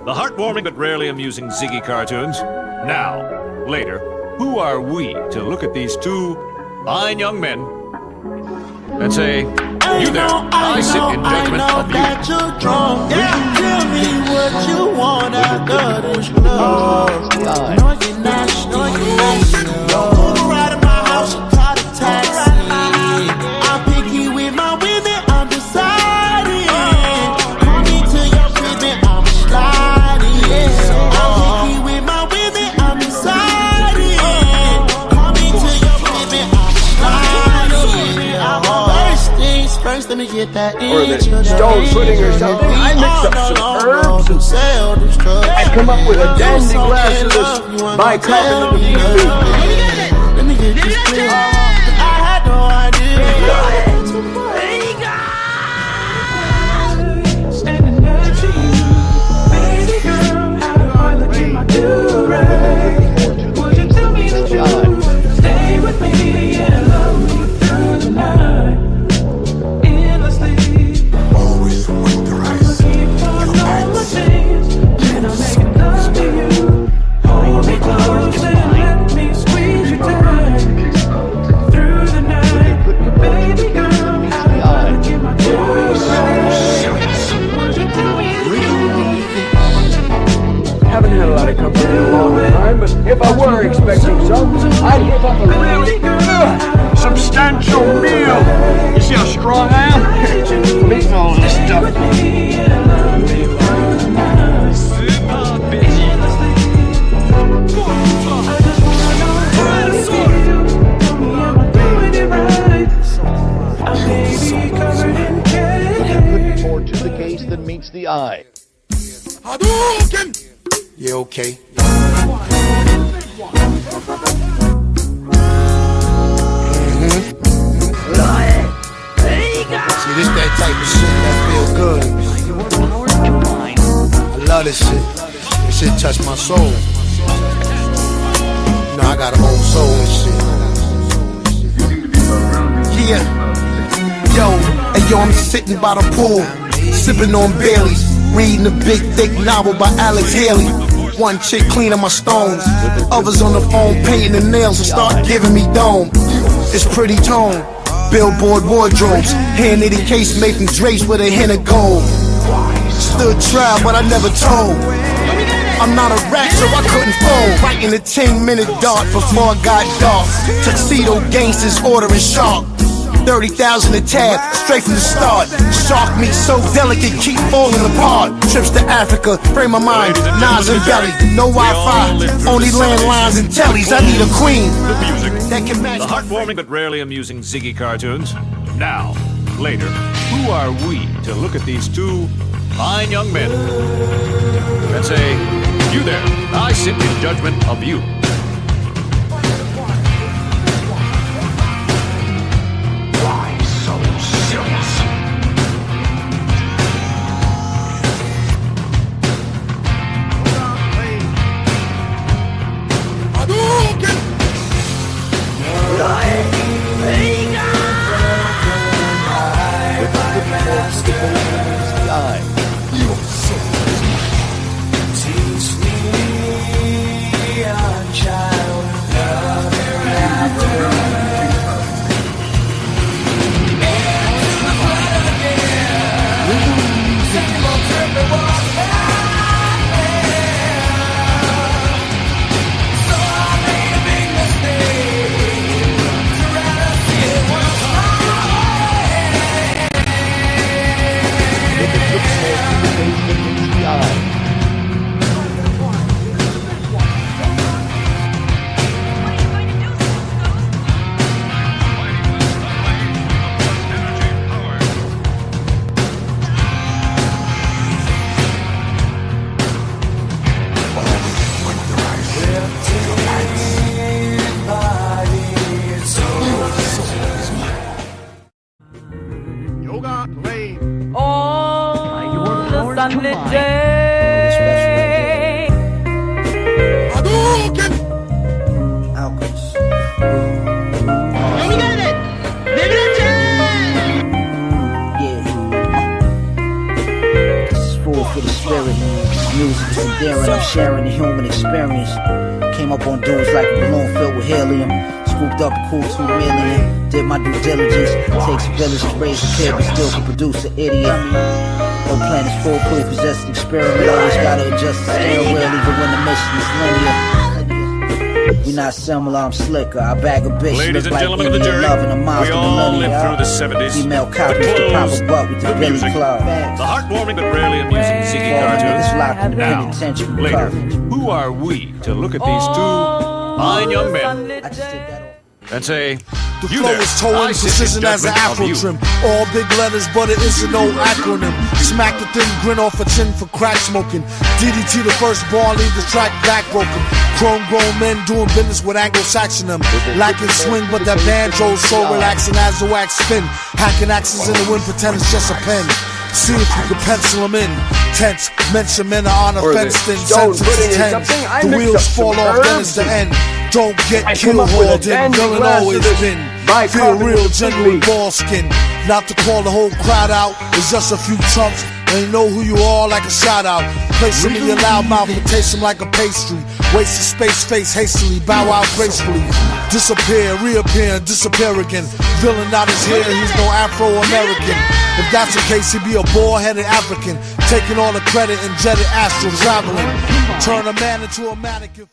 the heartwarming but rarely amusing Ziggy cartoons. Now, later, who are we to look at these two fine young men and say, you there, I sit in judgment of you. That you're drunk. Yeah. Tell me what you want after this club. No, you're not, no, you're not. Don't move right in my house, call a taxi. I'm picky with my women, I'm deciding. Call me to your crib, I'm sliding. I'm picky with my women, I'm deciding. Call me to your crib, I'm sliding. First things first, let me get that inch. Or the stone pudding or something. I mix up some herbs and I come up with a dandy glass of this bicarbonate of music. Let me get this clear. I had no idea. Standing next to you, baby girl, how do I look in my do-rag? Would you tell me the truth? Stay with me and love me through the night. Endlessly. Always with the rice. Looking for normal change, and I'm making love to you. Hold me close and let me squeeze you tight through the night. Baby girl, how do I look in my do-rag? Would you tell me the truth? Haven't had a lot of company in a long time, but if I were expecting some, I'd whip up a really substantial meal. You see how strong I am? I'm eating all this stuff. Looking forward to the case that meets the eye. Hadouken! Yeah, okay. See, this that type of shit that feel good. I love this shit. This shit touch my soul. You know, I got a whole soul and shit. Yeah. Yo, hey yo, I'm sitting by the pool, sipping on Baileys, reading a big thick novel by Alex Haley. One chick cleaning my stones, others on the phone painting the nails and start giving me dome. It's pretty tone, billboard wardrobes, hand-knitted case made from drapes with a hint of gold. Stood trial, but I never told. I'm not a rat, so I couldn't fold. Right in the 10-minute dark before I got dark. Tuxedo gangsters ordering sharp. 30,000 a tab, straight from the start. Shark meat so delicate, keep falling apart. Trips to Africa, frame my mind, Nas and Belly. No Wi-Fi, only landlines and tellies. I need a queen that can match the heartwarming but rarely amusing Ziggy cartoons. Now, later, who are we to look at these two fine young men and say, you there, I sit in judgment of you. spirit. Music is endearing, I'm sharing the human experience. Came up on dudes like a balloon filled with helium. Scooped up a cool 2 million. Did my due diligence. Takes a village to raise a kid, but still can produce an idiot. No plan is foolproof, it's just an experiment. Always gotta adjust the steering wheel, even when the mission is linear. We not similar, I'm slicker. I bag a bitch. Ladies and like gentlemen of the jury, we all lived through the 70s. Female The copies to pop clothes, a butt with the the Billy music, Club. the heartwarming but rarely amusing Ziggy cartoons. Now, later, who are we to look at these two fine young men I just did that and say, The you flow there, is towing I sit in precision as an judgment of afro you. trim. All big letters, but it isn't no acronym. Smack the thin grin off a chin for crack smoking. DDT the first bar, leave the track back broken. Chrome grown men doing business with Anglo-Saxon them. Lacking swing, but that banjo's so relaxing as the wax spin. Hacking axes in the wind, pretend it's just a pen. See if you can pencil them in. Tense, mention men are on a fence, then sentence is tense. The wheels fall off, then it's the end. Don't get killed hauled in, villain always been. Feel real, genuine ball skin. Not to call the whole crowd out, it's just a few chumps. They know who you are like a shout out. Place them in your loud mouth and taste them like a pastry. Waste of space, face hastily, bow out gracefully. Disappear, reappear, and disappear again. Villain not his hair, he's no Afro-American. If that's the case, he'd be a bald-headed African. Taking all the credit and jetted astral traveling. Turn a man into a mannequin.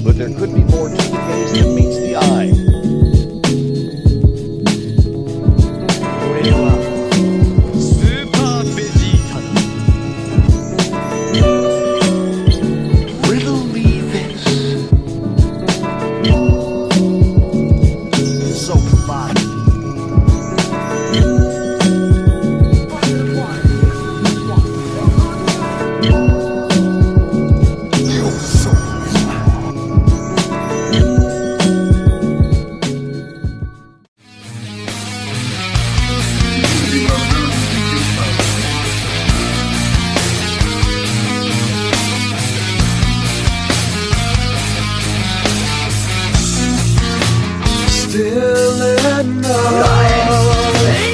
But there could be more to the case than meets the eye. Riddle me this. So provided. Still in love,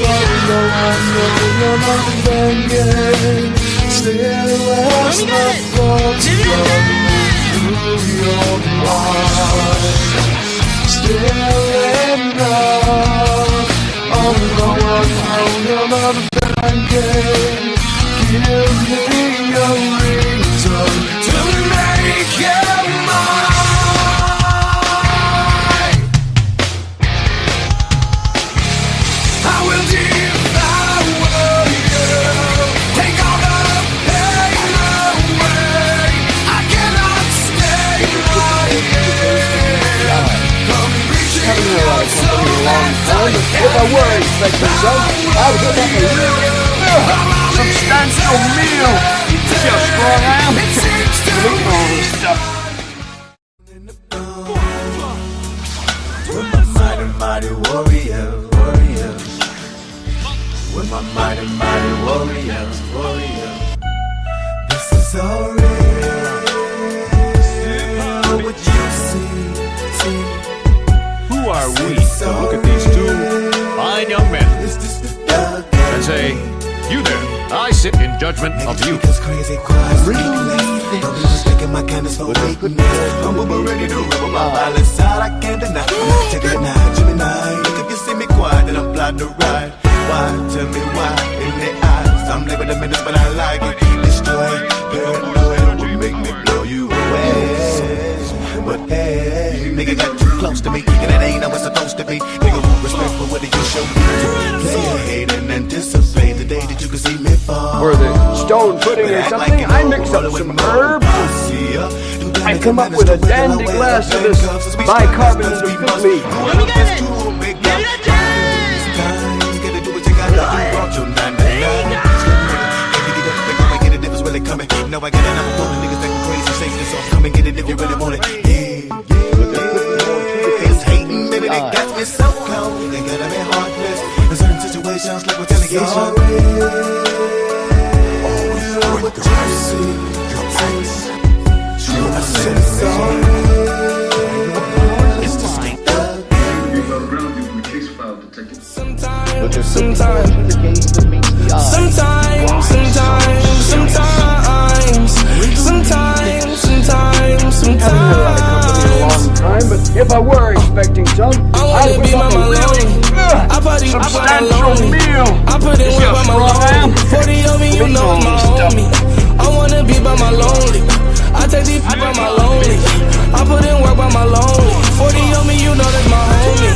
although I know you're not thinking. Still as my thoughts run through your mind. Still in love, although I know you're not thinking. Give me a reason to make you mine. I will devour you. Take all the pain away. I cannot stay right here. Come reaching your soul and If I were expecting some, I would have a real substantial meal. See how strong I am? I'm eating all this stuff. With my mighty warrior, warrior. With my mighty warrior, warrior. This is all real. What you see. Who are we to look at these two fine young men and say, you there, I sit in judgment of you. My kindness for weakness. I'm ready to rip my violent side. I can't deny. Take it now, Gemini. Look if you see me quiet, then I'm plotting to ride. Why? Tell me why? In the eyes, I'm living the minutes, but I like it. Destroy, paranoid, will make me blow you away. But hey, nigga got too close to me, and it ain't how it's supposed to be. Nigga, respect for what you show me. Play, hate, and anticipate the day that you can see me fall. Or the stone pudding or something, I mix up some herbs. I come up with a dandy glass of this bicarbonate to fit me. know I got it, I'm pulling niggas acting crazy. Save this off, come and get it if you really want it. It's hating, baby, they got me so cold. They gotta be heartless. In certain situations, like we're telling you sorry. Always what you see. I said sorry. It's the state thug. Sometimes the gaze that meets the eye. Haven't had a lot of company in a long time, but if I were expecting some, I'd whip up a really substantial meal. You see how strong I am? 40 on me, you know I'm my homie. I wanna be by my lonely. I take these by my lonely. I put in work by my lonely. 40 on me, you know that's my homie.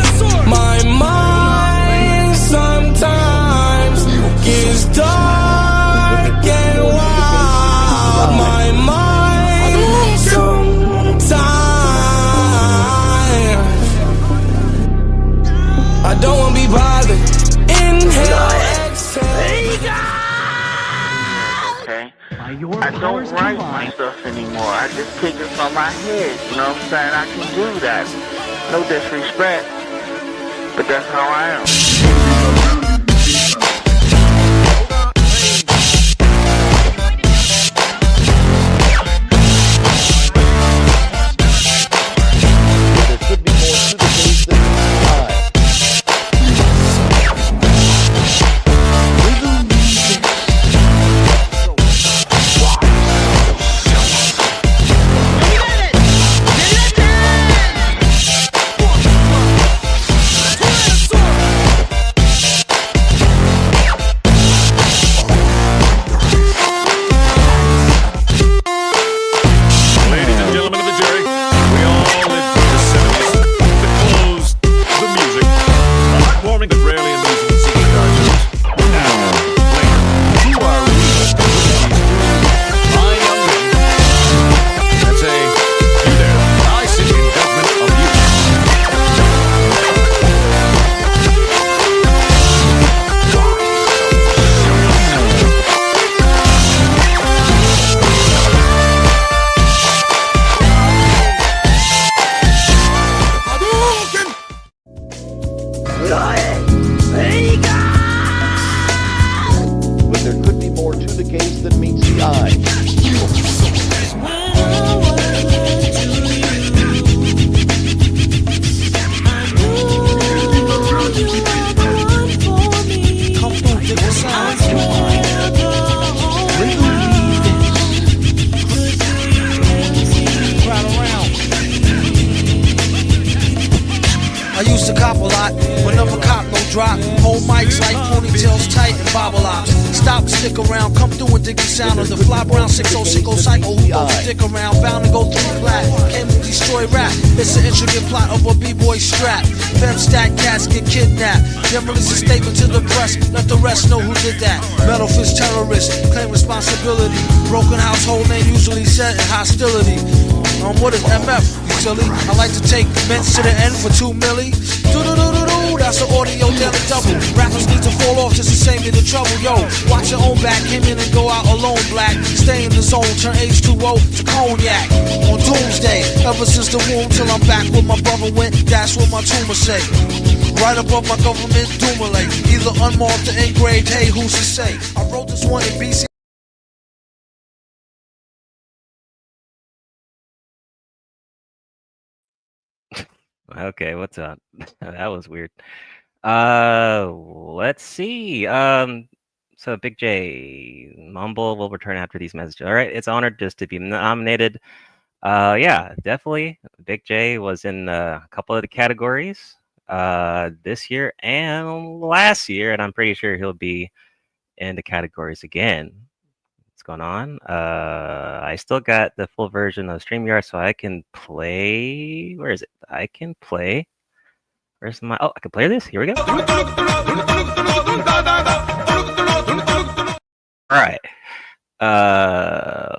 My mind sometimes gets dark and wild. My mind sometimes. I don't wanna be bothered. Inhale, exhale. Okay? I don't write my stuff anymore. I just pick it from my head. You know what I'm saying? I can do that. No disrespect, but that's how I am. There could be more to the gaze than meets the eye. Ladies and gentlemen of the jury, we all lived through the 70s. The clothes, the music, the heartwarming but rarely amusing CG cartoons. Now, later, who are we to look at these two fine young men and say, you there, I sit in judgment of you. But there could be more to the gaze than meets the eye. I used to cop a lot, whenever cop no drop. Hold mics like ponytails tight and bobble ops. Stop, stick around, come through and dig the sound of the fly brown 6060 cycle who don't stick around. Bound to go through flat, came to destroy rap. It's an intricate plot of a b-boy strap. Fem stack cats get kidnapped. Then release a statement to the press, let the rest know who did that. Metal fist terrorist, claim responsibility. Broken household name usually set in hostility. What is MF, you silly? I like to take mints to the end for 2 milli. Do-do-do-do-do, that's an audio daily double. Rappers need to fall off just to save me the trouble. Yo, watch your own back, came in and go out alone black. Stay in the zone, turn H2O to cognac. On doomsday, ever since the womb till I'm back where my brother went, that's what my tumor say. Right above my government doomulate, either unmarked or engraved, hey, who's to say? I wrote this one in BC. Okay, what's up? That was weird. Let's see. So Big J, Mumble will return after these messages. All right, it's honored just to be nominated. Yeah, definitely. Big J was in a couple of the categories this year and last year, and I'm pretty sure he'll be in the categories again. What's going on? I still got the full version of StreamYard, so I can play. Where is it? I can play. Where's my? Oh, I can play this. Here we go. All right.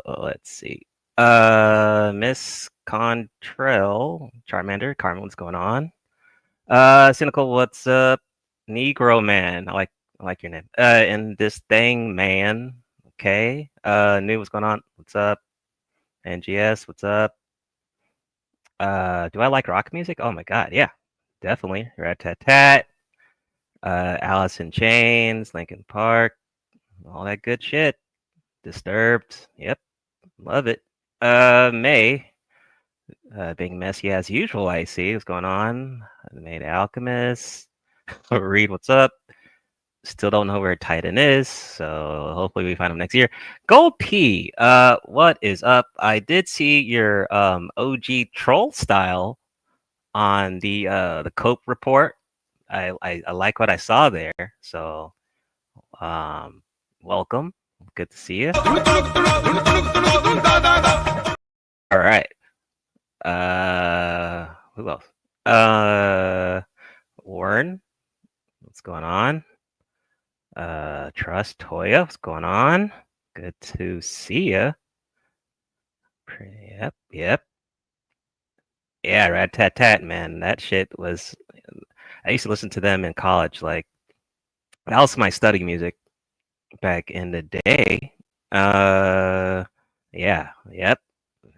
Let's see. Miss Contrail, Charmander, Carmen, what's going on? Cynical, what's up? Negro Man, I like your name. And this thing, man. Okay. New, what's going on? What's up? NGS, what's up? Do I like rock music? Oh my god, yeah, definitely. Rat Tat Tat, Alice in Chains, Linkin Park, all that good shit. Disturbed, yep, love it. May, being messy as usual. I see what's going on. Made Alchemist, Reed, what's up? Still don't know where Titan is, so hopefully we find him next year. Gold P, what is up? I did see your OG troll style on the Cope report. I like what I saw there, so welcome. Good to see you. All right. Who else? Warren, what's going on? Trust Toya, what's going on? Good to see ya. Yep. Yeah, Rat Tat Tat, man. That shit was. I used to listen to them in college. Like, that was my study music back in the day. Yeah, yep.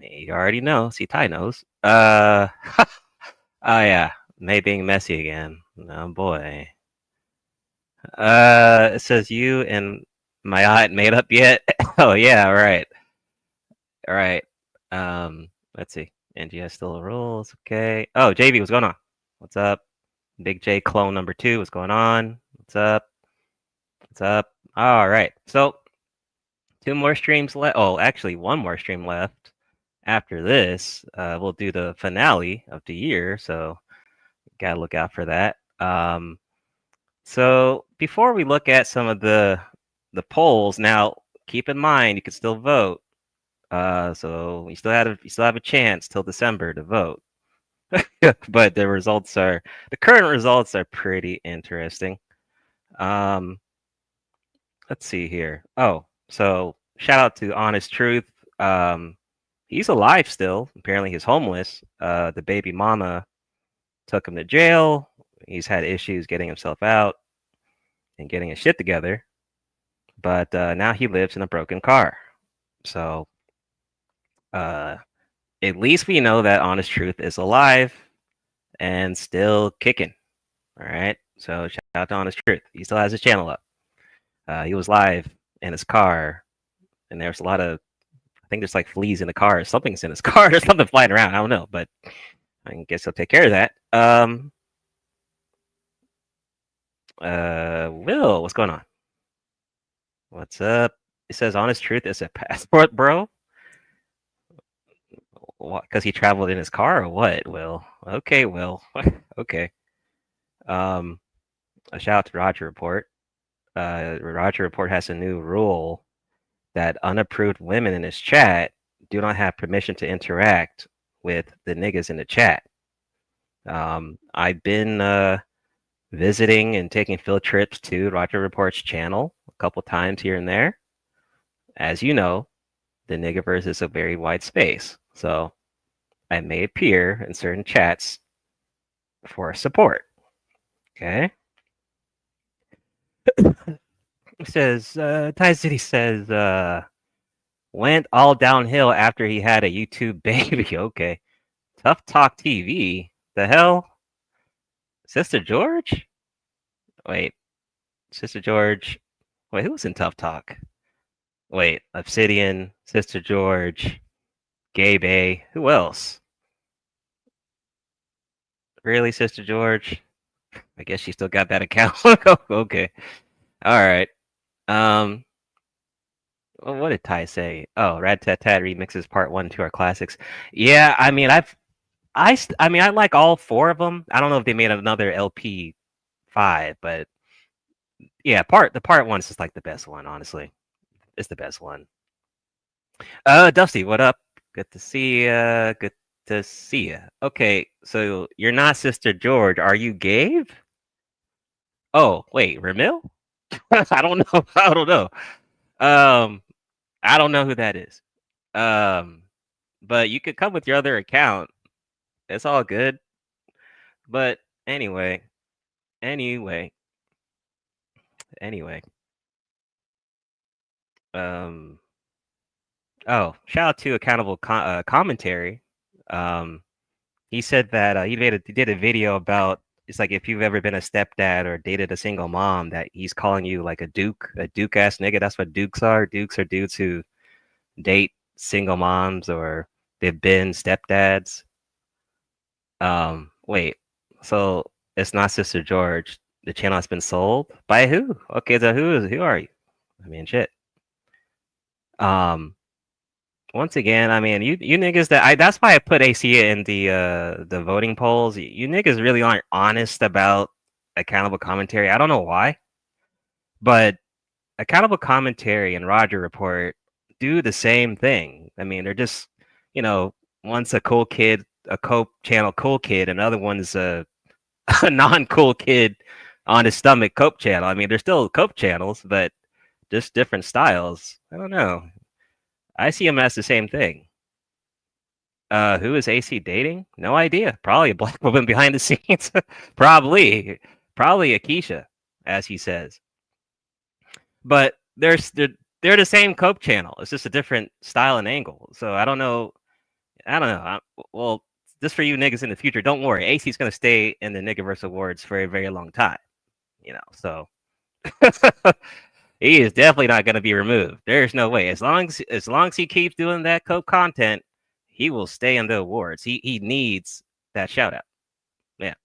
You already know. See, Ty knows. Oh yeah, May being messy again. Oh boy. It says you and my aunt made up yet? Oh yeah, right. All right. Let's see. NGS still rules. Okay. Oh, JB, what's going on? What's up? Big J clone number 2, what's going on? What's up? What's up? All right. So 2 more streams left. Oh, actually 1 more stream left. After this, we'll do the finale of the year. So gotta look out for that. So before we look at some of the polls, now keep in mind you can still vote. So you still have a chance till December to vote. But the current results are pretty interesting. Let's see here. Oh, so shout out to Honest Truth. He's alive still. Apparently he's homeless. The baby mama took him to jail. He's had issues getting himself out and getting his shit together. But now he lives in a broken car. So at least we know that Honest Truth is alive and still kicking. All right. So shout out to Honest Truth. He still has his channel up. He was live in his car, and there's a lot of, I think there's like fleas in the car, or something's in his car, there's something flying around. I don't know, but I guess he'll take care of that. Will, what's going on? What's up? It says Honest Truth is a passport, bro. What? Because he traveled in his car, or what? Will? Okay, Will. Okay. A shout out to Roger Report. Roger Report has a new rule that unapproved women in his chat do not have permission to interact with the niggas in the chat. I've been visiting and taking field trips to Roger Report's channel a couple times here and there. As you know, the Niggaverse is a very wide space, so I may appear in certain chats for support. Okay. It says Thai City says went all downhill after he had a YouTube baby. Okay. Tough Talk TV. The hell? Sister George? Wait. Sister George. Wait, who was in Tough Talk? Wait, Obsidian, Sister George, Gabe A. Who else? Really, Sister George? I guess she still got that account. Okay. All right. Well, what did Ty say? Oh, Rat Tat Tat remixes part 1 to our classics. Yeah, I mean, I like all 4 of them. I don't know if they made another LP 5, but yeah, the part 1 is just like the best one, honestly. It's the best one. Dusty, what up? Good to see you. Good to see you. Okay, so you're not Sister George. Are you Gabe? Oh, wait, Ramil? I don't know. I don't know. I don't know who that is. But you could come with your other account. It's all good. But anyway. Oh, shout out to Accountable Commentary. He said that he did a video about, it's like if you've ever been a stepdad or dated a single mom, that he's calling you like a duke ass nigga. That's what dukes are. Dukes are dudes who date single moms or they've been stepdads. Wait, so it's not Sister George. The channel has been sold by who? Okay, so who are you? I mean, shit. Once again, I mean, you niggas that's why I put AC in the voting polls. You niggas really aren't honest about Accountable Commentary. I don't know why, but Accountable Commentary and Roger Report do the same thing. I mean, they're just, one's a cool kid, a cope channel cool kid, and another one's a non-cool kid on his stomach cope channel. I mean, they're still cope channels, but just different styles. I don't know. I see him as the same thing. Who is AC dating? No idea. Probably a black woman behind the scenes. Probably Akeisha, as he says. But they're the same cope channel. It's just a different style and angle. So I don't know. Well, just for you niggas in the future, don't worry. AC's gonna stay in the Niggaverse Awards for a very long time. So he is definitely not going to be removed. There's no way. As long as he keeps doing that cope content, he will stay in the awards. He needs that shout out. Yeah.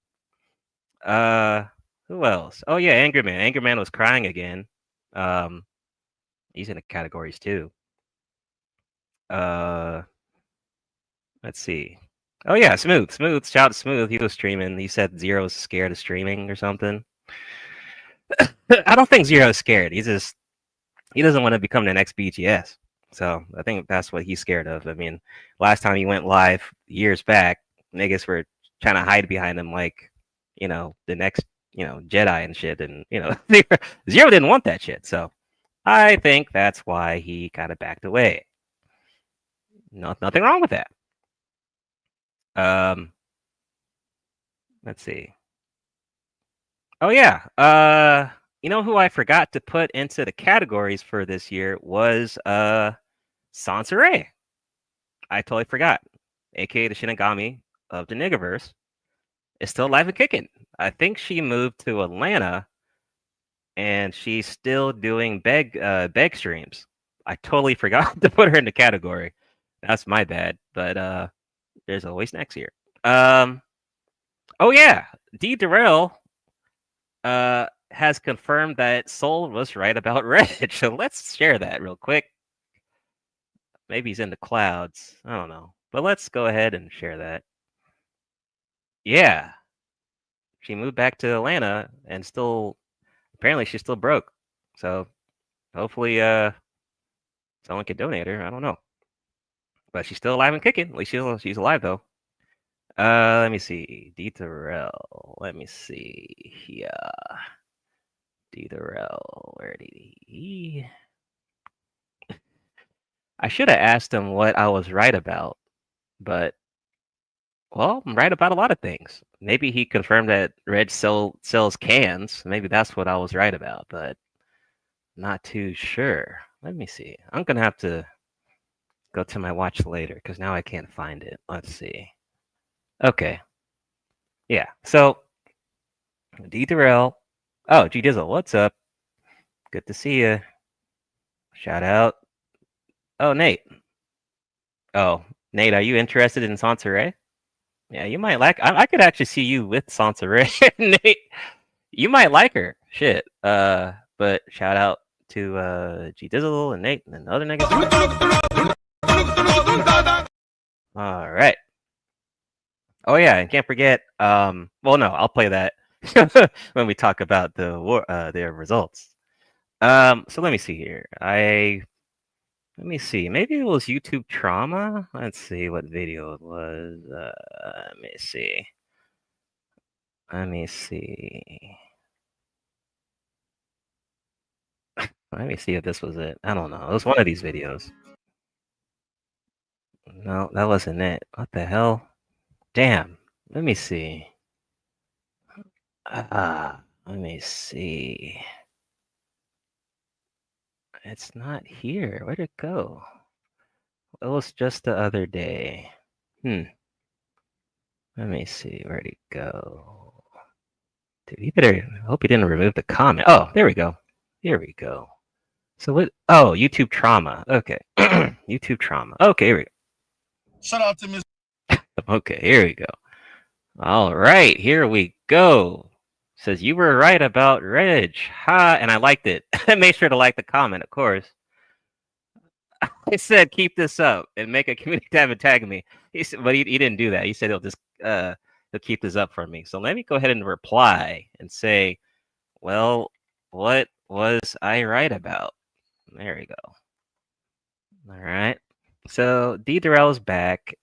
Who else? Oh yeah, Angry Man. Angry Man was crying again. He's in the categories too. Let's see. Oh yeah, Smooth. Shout out to Smooth. He was streaming. He said Zero's scared of streaming or something. I don't think Zero's scared. He doesn't want to become the next BTS. So I think that's what he's scared of. I mean, last time he went live years back, niggas were trying to hide behind him like, the next, Jedi and shit. And, Zero didn't want that shit. So I think that's why he kind of backed away. Nothing wrong with that. Let's see. Oh yeah. You know who I forgot to put into the categories for this year was Sansare. I totally forgot. AKA the Shinigami of the Niggaverse is still alive and kicking. I think she moved to Atlanta and she's still doing beg streams. I totally forgot to put her in the category. That's my bad. But there's always next year. Oh yeah, D Darrell has confirmed that Soul was right about Reg. So let's share that real quick. Maybe he's in the clouds. I don't know. But let's go ahead and share that. Yeah. She moved back to Atlanta and apparently she's still broke. So hopefully someone can donate her. I don't know. But she's still alive and kicking. At least she's alive though. Let me see. D Darrell. Let me see. Yeah. D Darrell. Where did he? I should have asked him what I was right about, but well, I'm right about a lot of things. Maybe he confirmed that Reg sells cans. Maybe that's what I was right about, but not too sure. Let me see. I'm gonna have to go to my watch later because now I can't find it. Let's see. Okay. Yeah. So D Darrell. Oh, G Dizzle, what's up? Good to see you. Shout out. Oh, Nate. Oh, Nate, are you interested in Sansare? Yeah, you might like. I could actually see you with Sansare, Nate. You might like her. Shit. But shout out to G Dizzle and Nate and other niggas. All right. Oh yeah, and can't forget. Well, no, I'll play that when we talk about their results. So let me see here. Let me see. Maybe it was YouTube Trauma. Let's see what video it was. Let me see. Let me see if this was it. I don't know. It was one of these videos. No, that wasn't it. What the hell? Damn. Let me see. Let me see. It's not here. Where'd it go? It was just the other day. Let me see. Where'd it go? Dude, you better. I hope you didn't remove the comment. Oh, there we go. Here we go. So what? Oh, YouTube trauma. Okay. YouTube trauma. Okay, here we go. Shout out to Miss. Okay, here we go. All right, here we go. Says you were right about Reg. Ha, and I liked it. Make sure to like the comment, of course. I said keep this up and make a community tab and tag me. He said, but he didn't do that. He said he'll just he'll keep this up for me. So let me go ahead and reply and say, well, what was I right about? There we go. All right. So D Darrell's back.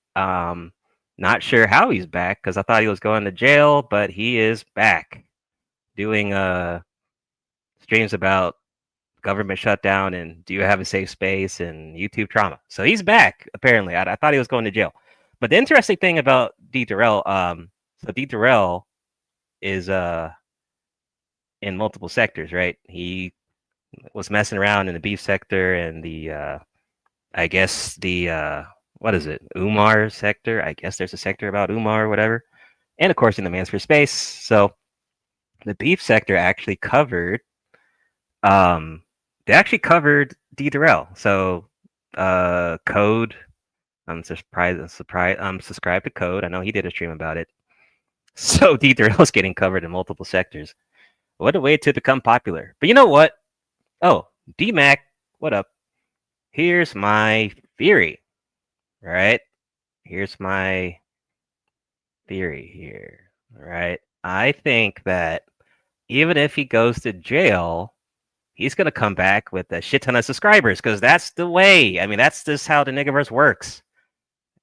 Not sure how he's back because I thought he was going to jail, but he is back doing streams about government shutdown and do you have a safe space and YouTube trauma. So he's back apparently. I thought he was going to jail. But the interesting thing about D Darrell, so D Darrell is in multiple sectors, right? He was messing around in the beef sector and the I guess the what is it? Umar sector. I guess there's a sector about Umar or whatever. And of course in the Manosphere space. So the beef sector actually covered they actually covered D Darrell. So Code. I'm subscribed to Code. I know he did a stream about it. So D Darrell's getting covered in multiple sectors. What a way to become popular. But you know what? Oh, D-Mac, what up? Here's my theory. All right. Here's my theory here. All right. I think that even if he goes to jail, he's going to come back with a shit ton of subscribers because that's the way. I mean, that's just how the Niggaverse works.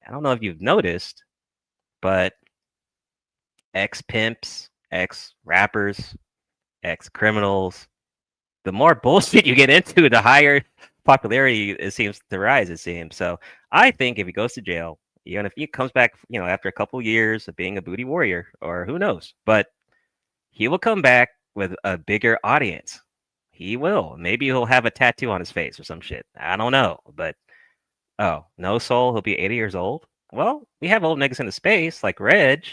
I don't know if you've noticed, but ex-pimps, ex-rappers, ex-criminals, the more bullshit you get into, the higher popularity it seems to rise, it seems. So I think if he goes to jail, even if he comes back, after a couple years of being a booty warrior, or who knows, but he will come back with a bigger audience. He will. Maybe he'll have a tattoo on his face or some shit. I don't know. But, no soul, he'll be 80 years old. Well, we have old niggas in the space like Reg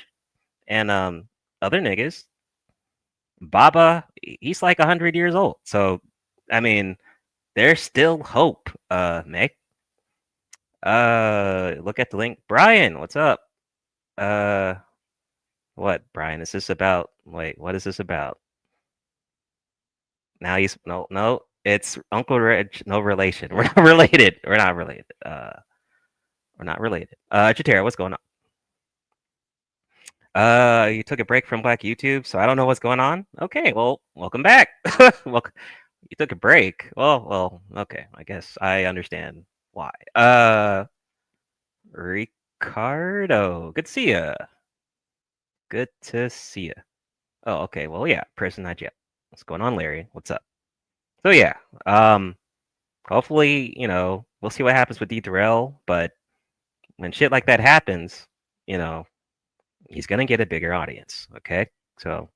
and other niggas. Baba, he's like 100 years old. So, I mean, there's still hope, Meg. Look at the link. Brian, what's up? What, Brian? Is this about? Wait, what is this about? Now he's no. It's Uncle Reg. No relation. We're not related. We're not related. We're not related. Jatera, what's going on? You took a break from Black YouTube, so I don't know what's going on. Okay, well, welcome back. Well, you took a break. Well, okay. I guess I understand why. Ricardo, good to see ya. Good to see ya. Oh, okay. Well, yeah, prison not yet. What's going on, Larry? What's up? So yeah, hopefully, we'll see what happens with D Darrell, but when shit like that happens, he's gonna get a bigger audience. Okay, so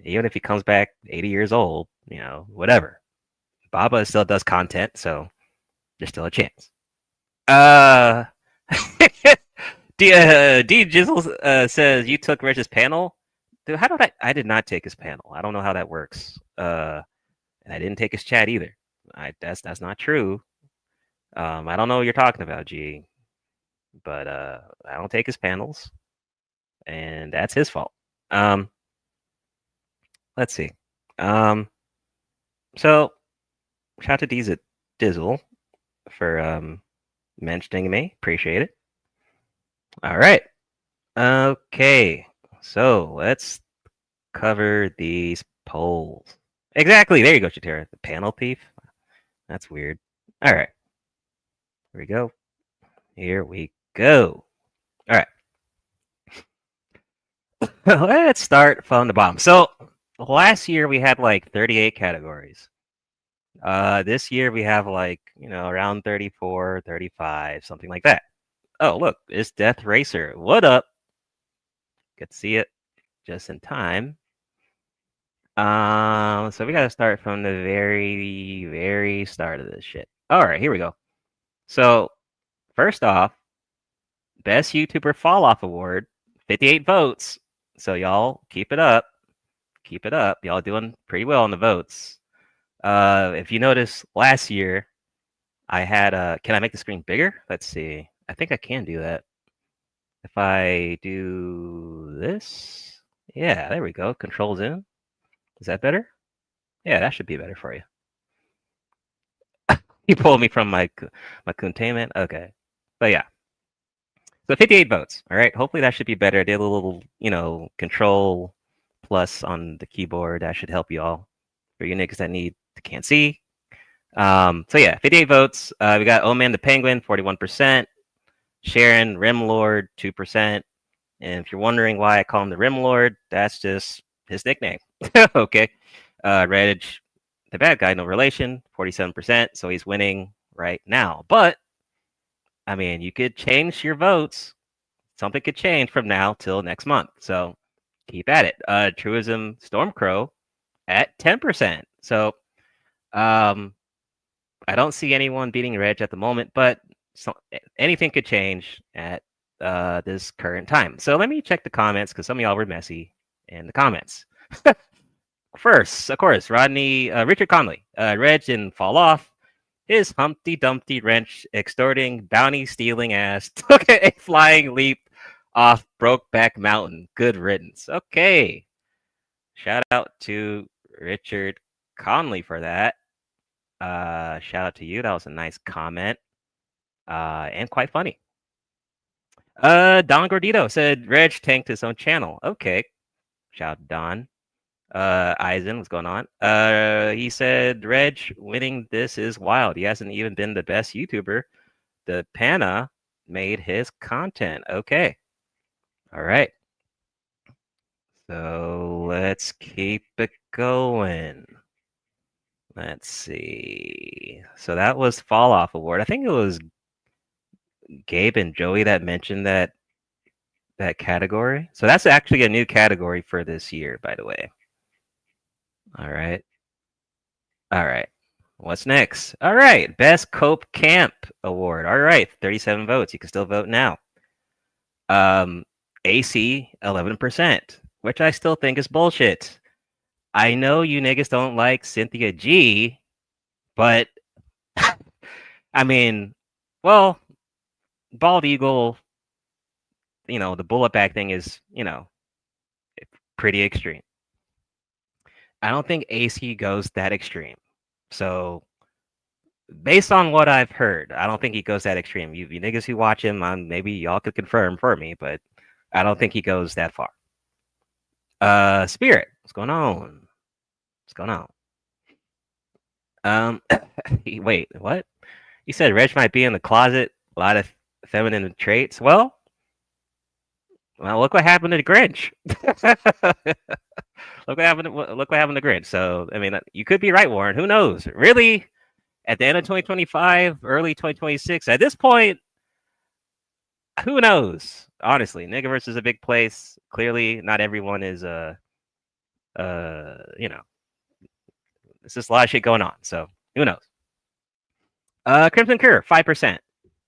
even if he comes back 80 years old, whatever, Baba still does content, so there's still a chance. D Jizzle says you took Reg's panel. Dude, how did I did not take his panel. I don't know how that works. And I didn't take his chat either. That's not true. I don't know what you're talking about, G. But I don't take his panels, and that's his fault. Let's see. So shout out to Dizzle for mentioning me. Appreciate it. All right. Okay. So let's cover these polls. Exactly. There you go, Shatera. The panel thief. That's weird. All right. Here we go. Here we go. All right. Let's start from the bottom. So last year we had like 38 categories. This year we have like, around 34, 35, something like that. Oh, look, it's Death Racer. What up? Good to see it just in time. So we gotta start from the very, very start of this shit. All right, here we go. So first off, Best YouTuber Fall Off Award, 58 votes. So y'all keep it up. Keep it up. Y'all doing pretty well on the votes. If you notice, last year I had can I make the screen bigger? Let's see. I think I can do that. If I do this, yeah, there we go. Control Zoom. Is that better? Yeah, that should be better for you. You pulled me from my containment. Okay, but yeah. So 58 votes. All right. Hopefully that should be better. I did a little, control plus on the keyboard. That should help you all. For you niggas that can't see. So yeah, 58 votes. We got Oh Man the Penguin, 41%. Sharon Rimlord, 2%. And if you're wondering why I call him the Rimlord, that's just his nickname. Okay. Reg, the bad guy, no relation, 47%. So he's winning right now. But I mean, you could change your votes. Something could change from now till next month. So keep at it. Truism Stormcrow at 10%. So I don't see anyone beating Reg at the moment, but anything could change at this current time. So let me check the comments because some of y'all were messy in the comments. First, of course, Richard Conley. Reg didn't fall off. His Humpty Dumpty wrench extorting bounty stealing ass took a flying leap off Brokeback Mountain. Good riddance. Okay. Shout out to Richard Conley for that. Shout out to you. That was a nice comment. And quite funny. Don Gordito said Reg tanked his own channel. Okay. Shout out to Don. Eisen, what's going on? He said Reg winning this is wild. He hasn't even been the best YouTuber. The Pana made his content. Okay. All right. So let's keep it going. Let's see. So that was Fall Off Award. I think it was Gabe and Joey that mentioned that category. So that's actually a new category for this year, by the way. All right. All right. What's next? All right. Best Cope Camp Award. All right. 37 votes. You can still vote now. AC, 11%, which I still think is bullshit. I know you niggas don't like Cynthia G, but I mean, well, Bald Eagle, the bullet bag thing is, pretty extreme. I don't think AC goes that extreme. So, based on what I've heard, I don't think he goes that extreme. You niggas who watch him, maybe y'all could confirm for me, but I don't think he goes that far. Spirit, what's going on? What's going on? Wait, what? You said Reg might be in the closet. A lot of feminine traits. Well, look what happened to the Grinch. Look what happened to Grinch. So, I mean, you could be right, Warren. Who knows? Really, at the end of 2025, early 2026, at this point, who knows? Honestly, Niggaverse is a big place. Clearly, not everyone is there's just a lot of shit going on. So, who knows? Crimson Cure, 5%.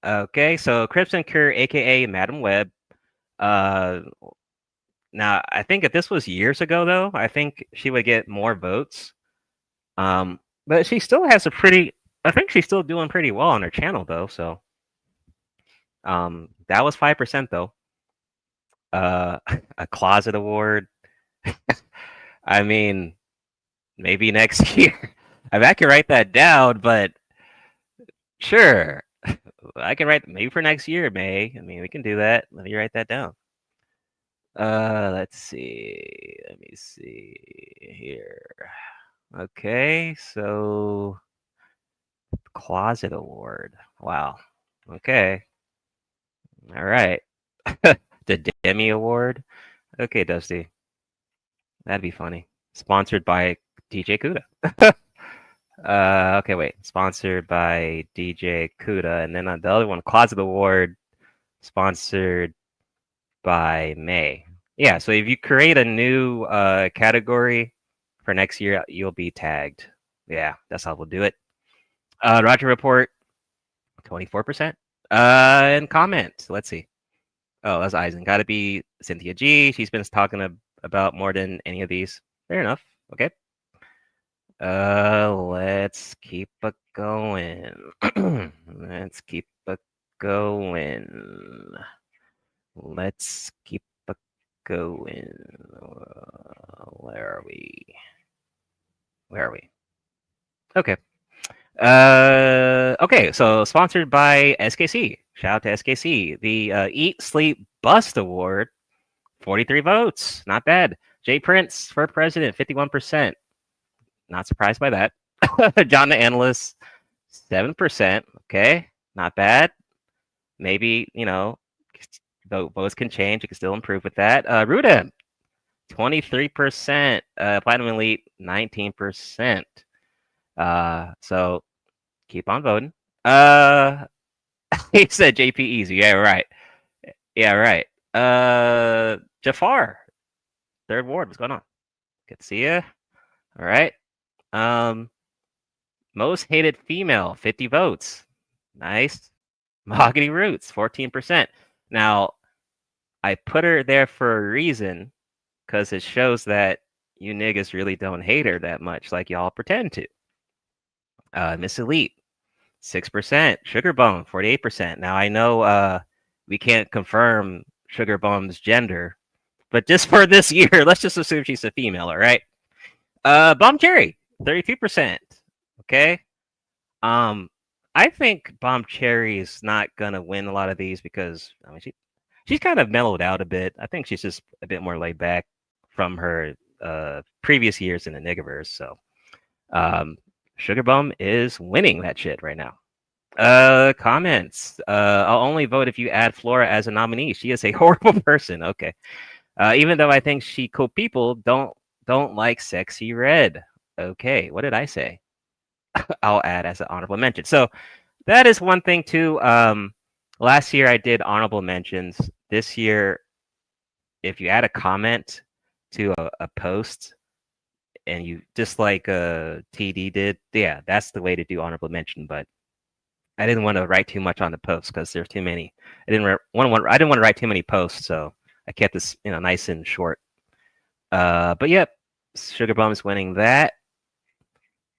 Okay, so Crimson Cure, aka Madam Web. Now, I think if this was years ago, though, I think she would get more votes. But she still has I think she's still doing pretty well on her channel, though. So, that was 5%, though. A closet award. I mean, maybe next year. I mean, I can write that down, but sure. I can write maybe for next year, May. I mean, we can do that. Let me write that down. Let's see. Let me see here. Okay, so closet award. Wow. Okay. All right. The Demi Award. Okay, Dusty. That'd be funny. Sponsored by DJ Kuda. Okay, wait. Sponsored by DJ Kuda, and then on the other one, Closet Award, sponsored by May. Yeah, so if you create a new category for next year, you'll be tagged. Yeah, that's how we'll do it. Roger Report, 24%. And comment. Let's see. Oh, that's Eisen. Got to be Cynthia G. She's been talking about more than any of these. Fair enough. Okay. Let's keep it going. Let's keep it going. Let's keep it going. Where are we? Where are we? Okay. Okay, so sponsored by SKC. Shout out to SKC. The Eat, Sleep, Bust Award, 43 votes. Not bad. Jay Prince for president, 51%. Not surprised by that. John the Analyst, 7%. Okay, not bad. Maybe, you know, votes can change. You can still improve with that. Ruda, 23%. Platinum Elite, 19%. So keep on voting. He said JP easy. Yeah, right. Yeah, right. Jafar, third ward. What's going on? Good to see you. All right. Most hated female, 50 votes. Nice. Mahogany Roots, 14%. Now, I put her there for a reason, because it shows that you niggas really don't hate her that much, like y'all pretend to. Miss Elite, 6%. Sugar Bum, 48%. Now, I know we can't confirm Sugar Bum's gender, but just for this year, let's just assume she's a female, all right? Bomb Cherry, 32%. Okay. I think Bomb Cherry is not gonna win a lot of these because I mean she's kind of mellowed out a bit. I think she's just a bit more laid back from her previous years in the Niggaverse. So Sugar Bum is winning that shit right now. Comments. I'll only vote if you add Flora as a nominee. She is a horrible person. Okay. Even though I think she cool people don't like Sexy Red. Okay, what did I say? I'll add as an honorable mention. So that is one thing too. Last year I did honorable mentions. This year, if you add a comment to a post and you just like TD did, yeah, that's the way to do honorable mention. But I didn't want to write too much on the post because there's too many. I didn't want to write too many posts, so I kept this nice and short. But yep, Sugar Bum is winning that.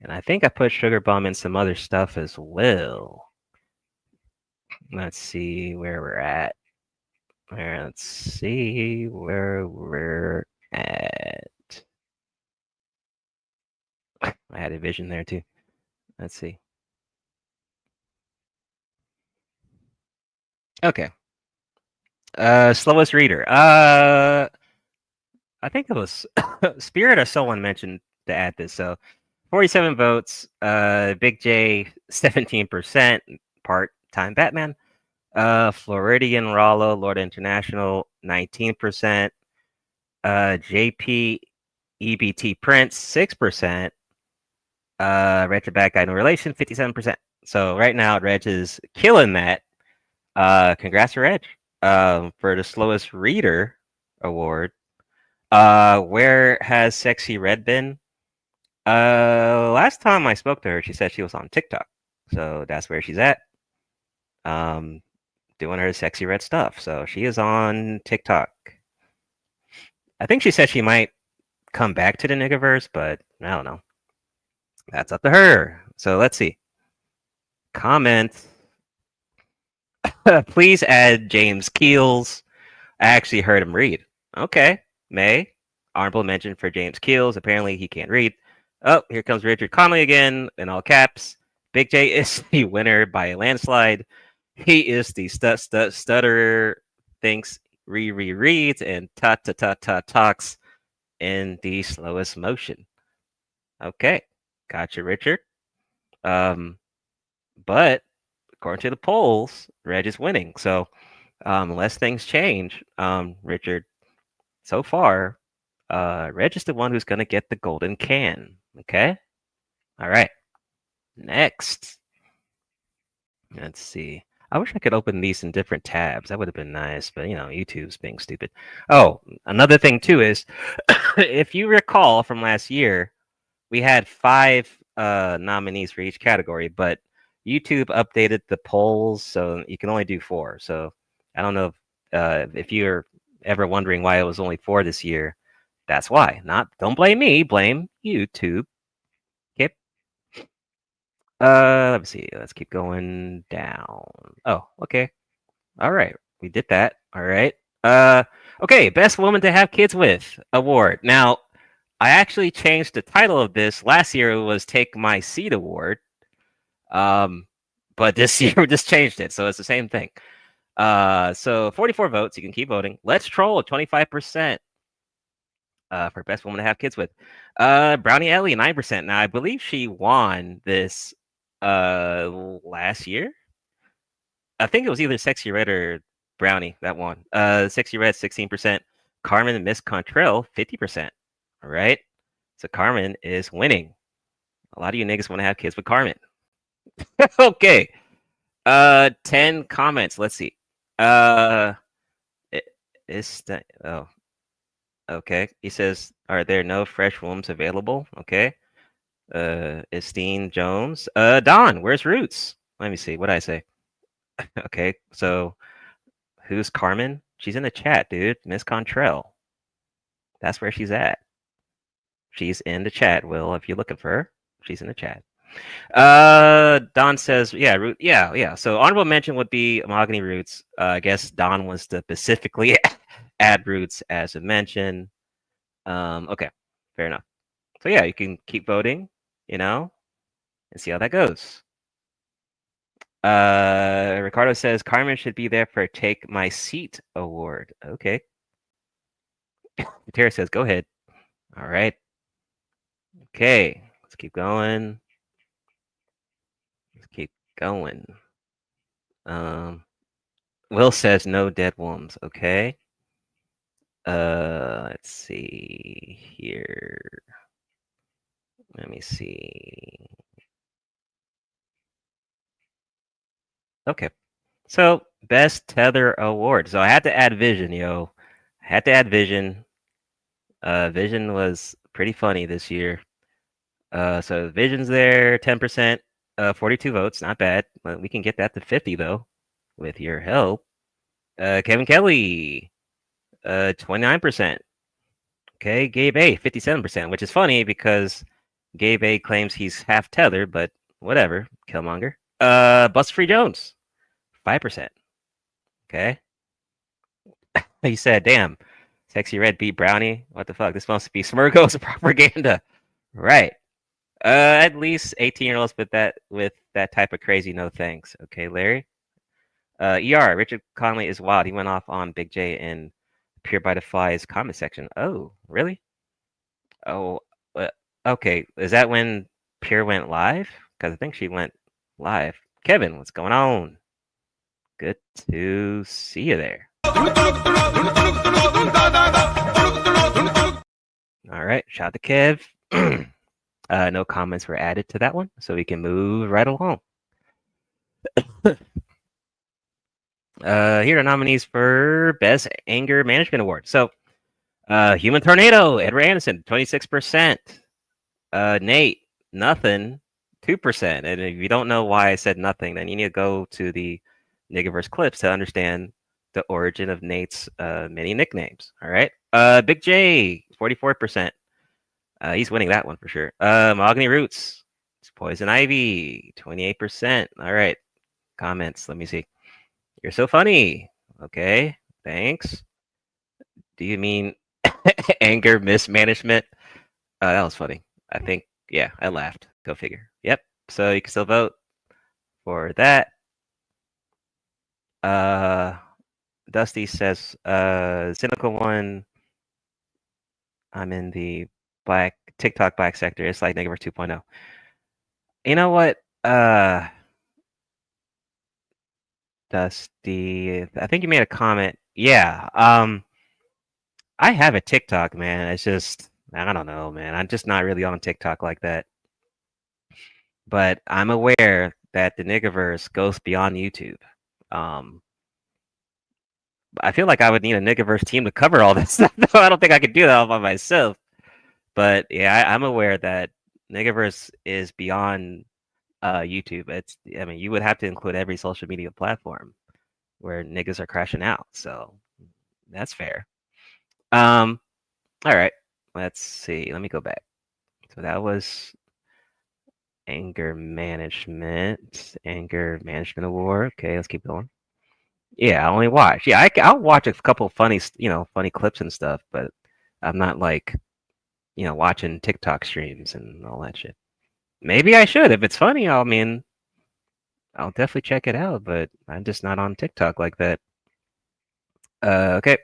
And I think I put Sugar Bum in some other stuff as well. Let's see where we're at. Let's see where we're at. I had a vision there too. Let's see. Okay. Slowest Reader. I think it was Spirit or someone mentioned to add this. So 47 votes. Big J, 17%. Part-time Batman. Floridian Rollo, Lord International, 19%. JP, EBT Prince, 6%. Retro Bad Guy No Relation, 57%. So right now, Reg is killing that. Congrats to Reg for the Slowest Reader award. Where has Sexy Red been? Last time I spoke to her, she said she was on TikTok. So that's where she's at. Doing her Sexy Red stuff. So she is on TikTok. I think she said she might come back to the Niggaverse, but I don't know. That's up to her. So let's see. Comment. Please add James Keels. I actually heard him read. Okay. May. Honorable mention for James Keels. Apparently he can't read. Oh, here comes Richard Conley again in all caps. Big J is the winner by a landslide. He is the stutterer, thinks, reads, and talks in the slowest motion. Okay. Gotcha, Richard. But according to the polls, Reg is winning. So unless things change, Richard, so far, Reg is the one who's going to get the golden can. Okay? All right. Next. Let's see. I wish I could open these in different tabs. That would have been nice, but YouTube's being stupid. Oh, another thing too is, if you recall from last year, we had 5 nominees for each category, but YouTube updated the polls, so you can only do 4. So I don't know if you're ever wondering why it was only 4 this year. That's why. Don't blame me. Blame YouTube. Okay. Let me see. Let's keep going down. Oh, okay. All right. We did that. All right. Okay. Best woman to have kids with award. Now, I actually changed the title of this. Last year it was Take My Seat Award. But this year we just changed it, so it's the same thing. So 44 votes. You can keep voting. Let's Troll 25%. For best woman to have kids with. Brownie Ellie 9%. Now I believe she won this last year. I think it was either Sexy Red or Brownie that won. Sexy Red 16%. Carmen and Miss Contrail 50%. All right. So Carmen is winning. A lot of you niggas want to have kids with Carmen. Okay. 10 comments. Let's see. Okay. He says, are there no fresh wombs available? Okay. Estine Jones. Don, where's Roots? Let me see. What did I say? Okay. So who's Carmen? She's in the chat, dude. Miss Contrail. That's where she's at. She's in the chat, Will. If you're looking for her, she's in the chat. Don says, yeah, Root. Yeah. So honorable mention would be Mahogany Roots. I guess Don wants to specifically add Roots as a mention. Okay, fair enough. So yeah, you can keep voting, and see how that goes. Ricardo says Carmen should be there for Take My Seat award. Okay. Tara says, go ahead. All right. Okay, let's keep going. Will says no dead wombs. Okay. Let's see here. Let me see. Okay. So best Tether award. So I had to add Vision, yo. I had to add Vision. Vision was pretty funny this year. So Vision's there, 10%, 42 votes, not bad. We can get that to 50 though, with your help. Kevin Kelly, 29%. Okay, Gabe A, 57%, which is funny because Gabe A claims he's half Tether, but whatever, Killmonger. Buster Free Jones, 5%. Okay. He said, damn, Sexy Red beat Brownie. What the fuck? This must be Smirgo's propaganda. Right. At least 18-year-olds with that type of crazy no thanks. Okay, Larry. ER, Richard Conley is wild. He went off on Big J in Pure by the Fly's comment section. Oh, really? Oh, okay. Is that when Pure went live? Because I think she went live. Kevin, what's going on? Good to see you there. All right, shout out to Kev. No comments were added to that one, so we can move right along. Here are nominees for Best Anger Management Award. So, Human Tornado, Edward Anderson, 26%. Nate, nothing, 2%. And if you don't know why I said nothing, then you need to go to the Niggaverse clips to understand the origin of Nate's many nicknames. All right. Big J, 44%. He's winning that one for sure. Mahogany Roots, Poison Ivy, 28%. All right. Comments. Let me see. You're so funny. Okay. Thanks. Do you mean anger mismanagement? That was funny. I think, yeah, I laughed. Go figure. Yep. So you can still vote for that. Dusty says, cynical one. I'm in the TikTok black sector. It's like Niggaverse 2.0. You know what? Dusty, I think you made a comment. Yeah. I have a TikTok, man. It's just, I don't know, man. I'm just not really on TikTok like that. But I'm aware that the Niggaverse goes beyond YouTube. I feel like I would need a Niggaverse team to cover all that stuff. I don't think I could do that all by myself. But yeah, I'm aware that Niggaverse is beyond YouTube. I mean, you would have to include every social media platform where niggas are crashing out. So that's fair. All right. Let's see. Let me go back. So that was anger management award. Okay, let's keep going. Yeah, I only watch. Yeah, I'll watch a couple funny, funny clips and stuff, but I'm not like, watching TikTok streams and all that shit. Maybe I should if it's funny. I'll definitely check it out, but I'm just not on TikTok like that. Okay.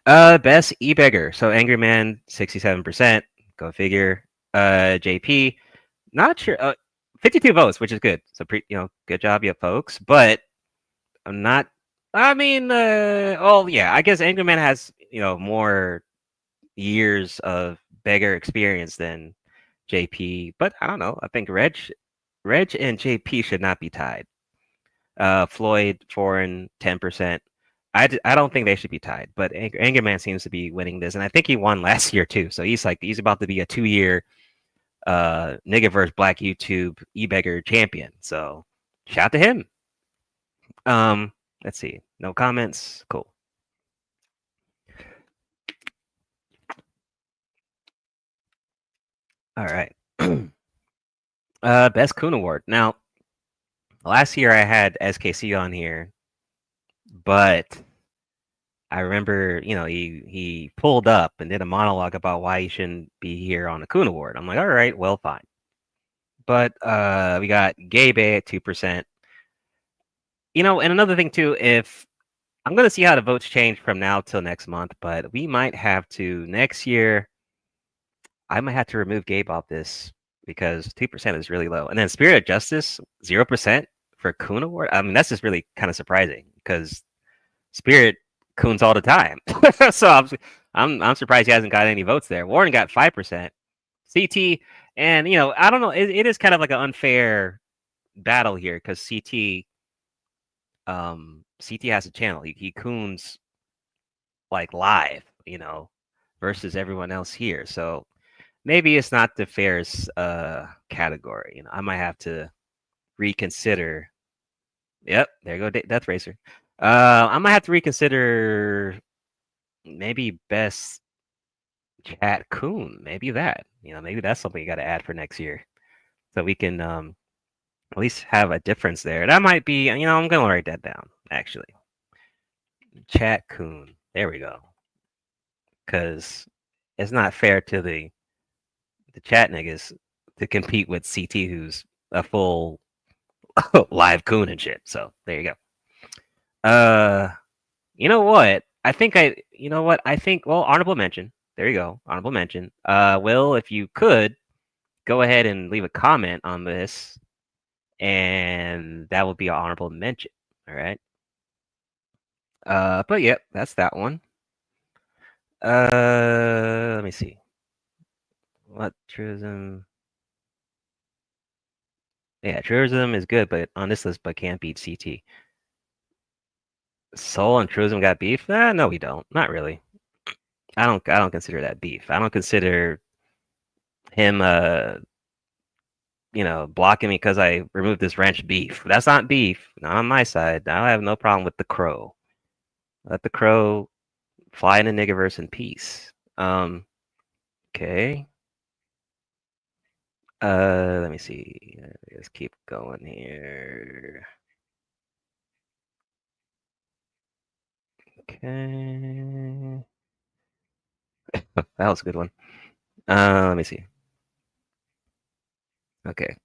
Best E Beggar. So Angry Man 67%. Go figure. JP, not sure. 52 votes, which is good. So good job, you folks. But I'm not. I mean, yeah. I guess Angry Man has more years of beggar experience than JP. But I don't know. I think Reg and JP should not be tied. Floyd, Foreign, 10%. I don't think they should be tied, but Angry Man seems to be winning this, and I think he won last year too. So he's about to be a 2-year Niggaverse Black YouTube E Beggar champion. So shout to him. Let's see. No comments. Cool. All right. Best Koon Award. Now, last year I had SKC on here, but I remember, he pulled up and did a monologue about why he shouldn't be here on the Koon Award. I'm like, all right, well, fine. But we got Gabe at 2%. And another thing too, if I'm gonna see how the votes change from now till next month, but we might have to next year. I might have to remove Gabe off this because 2% is really low. And then Spirit of Justice 0% for Koon Award. I mean, that's just really kind of surprising because Spirit Koons all the time. So I'm surprised he hasn't got any votes there. Warren got 5%. CT, and I don't know. It is kind of like an unfair battle here because CT has a channel. He Koons like live, versus everyone else here. So maybe it's not the fairest category. I might have to reconsider. Yep, there you go, Death Racer. I might have to reconsider maybe best chat Koon. Maybe that. Maybe that's something you got to add for next year, so we can at least have a difference there. That might be. I'm gonna write that down actually. Chat Koon. There we go. Because it's not fair to the chat niggas to compete with CT, who's a full live Koon and shit. So there you go. You know what? I think honorable mention. There you go. Honorable mention. Will, if you could go ahead and leave a comment on this, and that would be an honorable mention. All right. But yep, that's that one. Let me see. What truism? Yeah, truism is good, but on this list, but can't beat CT. Soul and truism got beef? No, we don't. Not really. I don't consider that beef. I don't consider him blocking me because I removed this wrench beef. That's not beef. Not on my side. I have no problem with the crow. Let the crow fly in the Niggaverse in peace. Okay. Let me see. Let's keep going here. Okay. That was a good one. Let me see. Okay.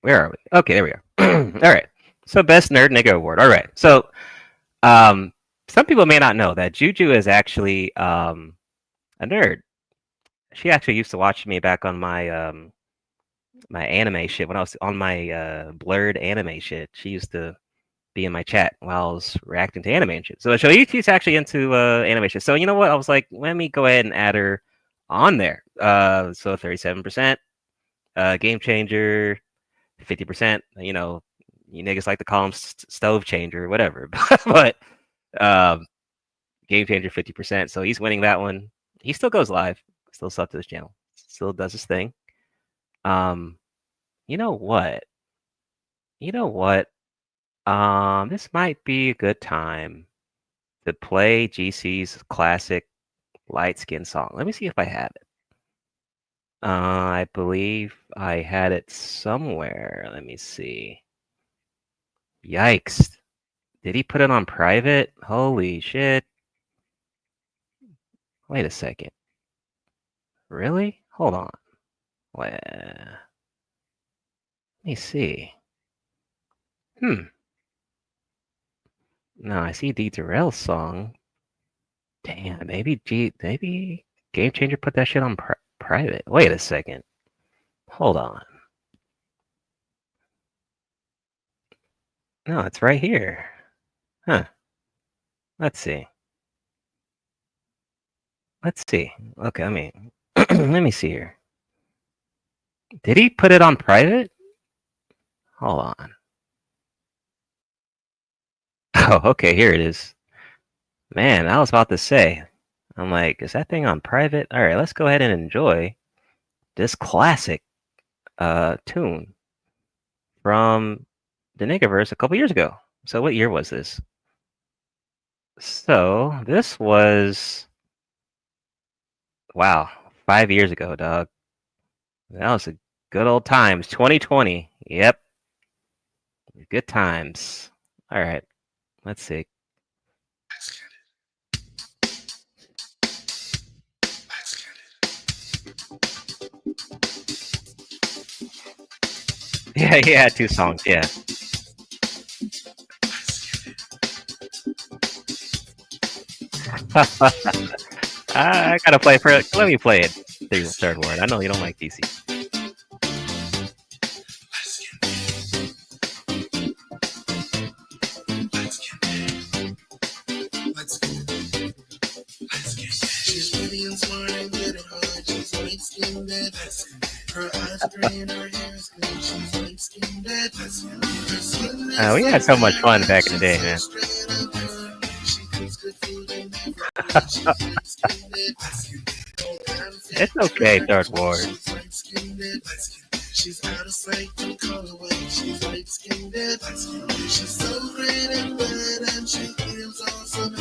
Where are we? Okay, there we are. All right. So best nerd nigga award. All right. So, some people may not know that Juju is actually a nerd. She actually used to watch me back on my my anime shit when I was on my blurred anime shit. She used to be in my chat while I was reacting to anime and shit. So she's actually into anime shit. So you know what? I was like, let me go ahead and add her on there. So 37%. Game changer, 50%. You niggas like to call him stove changer, whatever. But game changer, 50%. So he's winning that one. He still goes live. Still sub to his channel. Still does his thing. You know what? You know what? This might be a good time to play GC's classic light skin song. Let me see if I have it. I believe I had it somewhere. Let me see. Yikes. Did he put it on private? Holy shit. Wait a second. Really? Hold on. Let me see. No, I see D Darrell's song. Damn, maybe Game Changer put that shit on private. Wait a second. Hold on. No, it's right here. Huh. Let's see. Let's see. Okay, let me let me see here. Did he put it on private? Hold on. Oh, okay, here it is. Man, I was about to say. I'm like, is that thing on private? All right, let's go ahead and enjoy this classic tune from the Niggaverse a couple years ago. So what year was this? So this was, wow, 5 years ago, dog. That was a good old times. 2020. Yep. Good times. All right. Let's see. Yeah, he had 2 songs. Yeah. I gotta play for it. Let me play it. The third word. I know you don't like DC. She's pretty and smart and good at heart. She's light skinned, her eyes are gray and her hair is green. She's light skinned, we had so much fun back in the day, man. It's okay, third ward. She's out of sight from colorway. She's light skinned. She's so great and bad, and she feels awesome.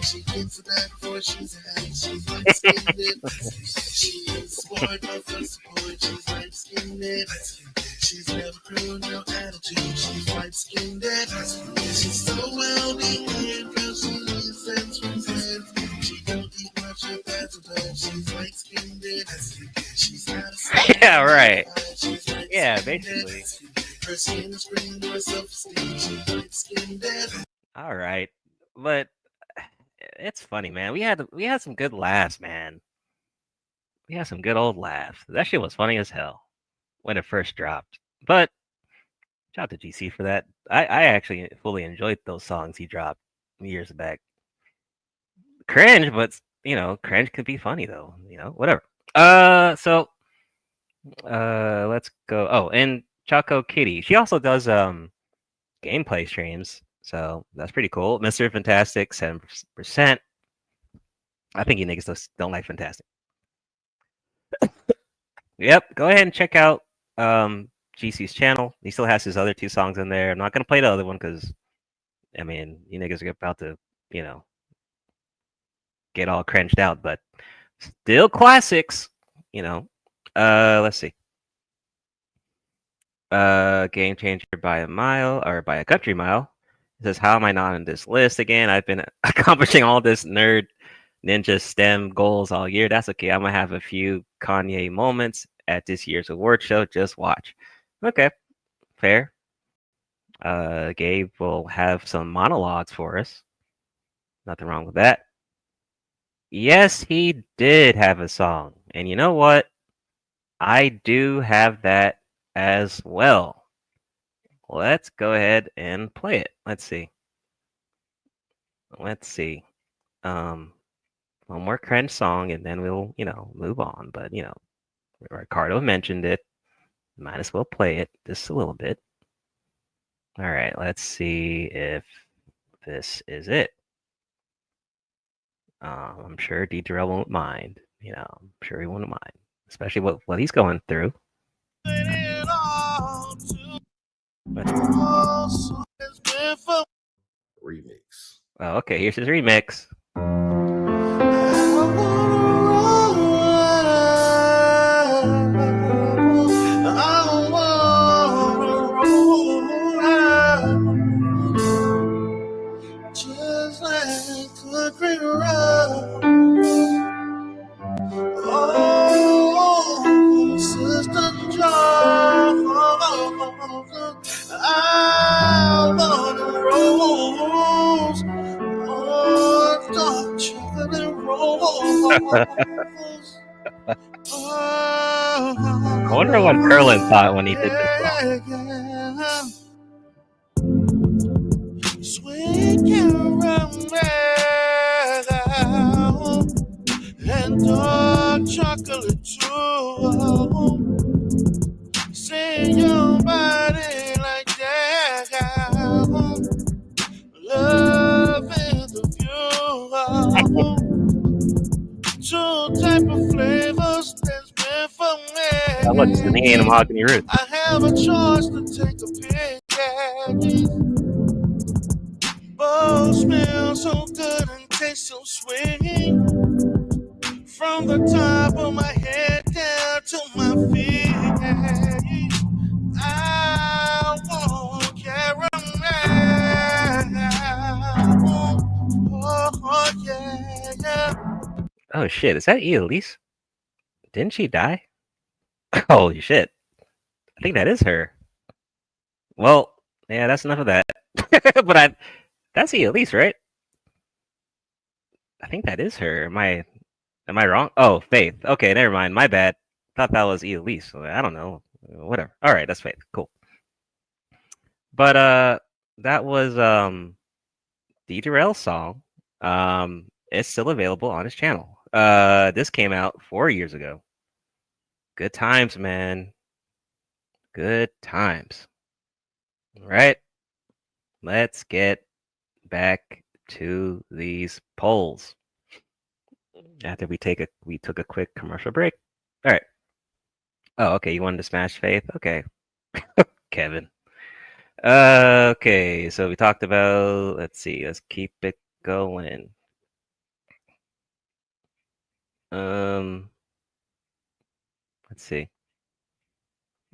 She gets it back before she's ahead. She's light skinned. She is sport, no for support. She's light skinned. She's never cruel, no attitude. She's light skinned. She's so well behaved, cause she needs sense from friends. She don't eat much of that, but she's light skinned. She's out of sight. Yeah, right. Yeah, basically. Her skin is green, her self-esteem. She's light skinned. All right, but it's funny, man. We had some good laughs, man. We had some good old laughs. That shit was funny as hell when it first dropped. But shout out to GC for that. I actually fully enjoyed those songs he dropped years back. Cringe, but cringe could be funny though. Whatever. So let's go. Oh, and Choco Kitty. She also does gameplay streams. So that's pretty cool. Mr. Fantastic, 7%. I think you niggas don't like Fantastic. Yep, go ahead and check out GC's channel. He still has his other 2 songs in there. I'm not gonna play the other one because, I mean, you niggas are about to, get all cringed out, but still classics. Let's see. Game Changer by a mile or by a country mile. It says, how am I not on this list again? I've been accomplishing all this nerd ninja STEM goals all year. That's okay. I'm gonna have a few Kanye moments at this year's award show. Just watch. Okay, fair. Gabe will have some monologues for us. Nothing wrong with that. Yes, he did have a song. And you know what? I do have that as well. Let's go ahead and play it. Let's see. One more cringe song and then we'll, move on. But, Ricardo mentioned it. Might as well play it just a little bit. All right, let's see if this is it. I'm sure Deejay won't mind. I'm sure he won't mind, especially what he's going through. Remix. Oh, okay. Here's his remix. Just like country road. Oh, Sister John, out on the roads. Oh, dark chocolate rolls. I wonder what Curlin thought when he did this song. Sweet caramel and dark chocolate too. See your body like that. Love is the view. Two type of flavors that's meant for me. That looks the name Mahogany Roots. I have a choice to take a pick. Both smell so good and taste so sweet. From the top of my head down to my feet. I want caramel. Oh, yeah. Oh shit, is that Elise? Didn't she die? Holy shit. I think that is her. Well, yeah, that's enough of that. But that's Elise, right? I think that is her. Am I wrong? Oh, Faith. Okay, never mind. My bad. Thought that was Elise. I don't know. Whatever. All right, that's Faith. Cool. But that was Deejay's song. It's still available on his channel. This came out 4 years ago. Good times, man. Good times. All right. Let's get back to these polls. After we took a quick commercial break. All right. Oh, okay. You wanted to smash Faith? Okay. Kevin. Okay. So we talked about, let's see. Let's keep it going. Let's see.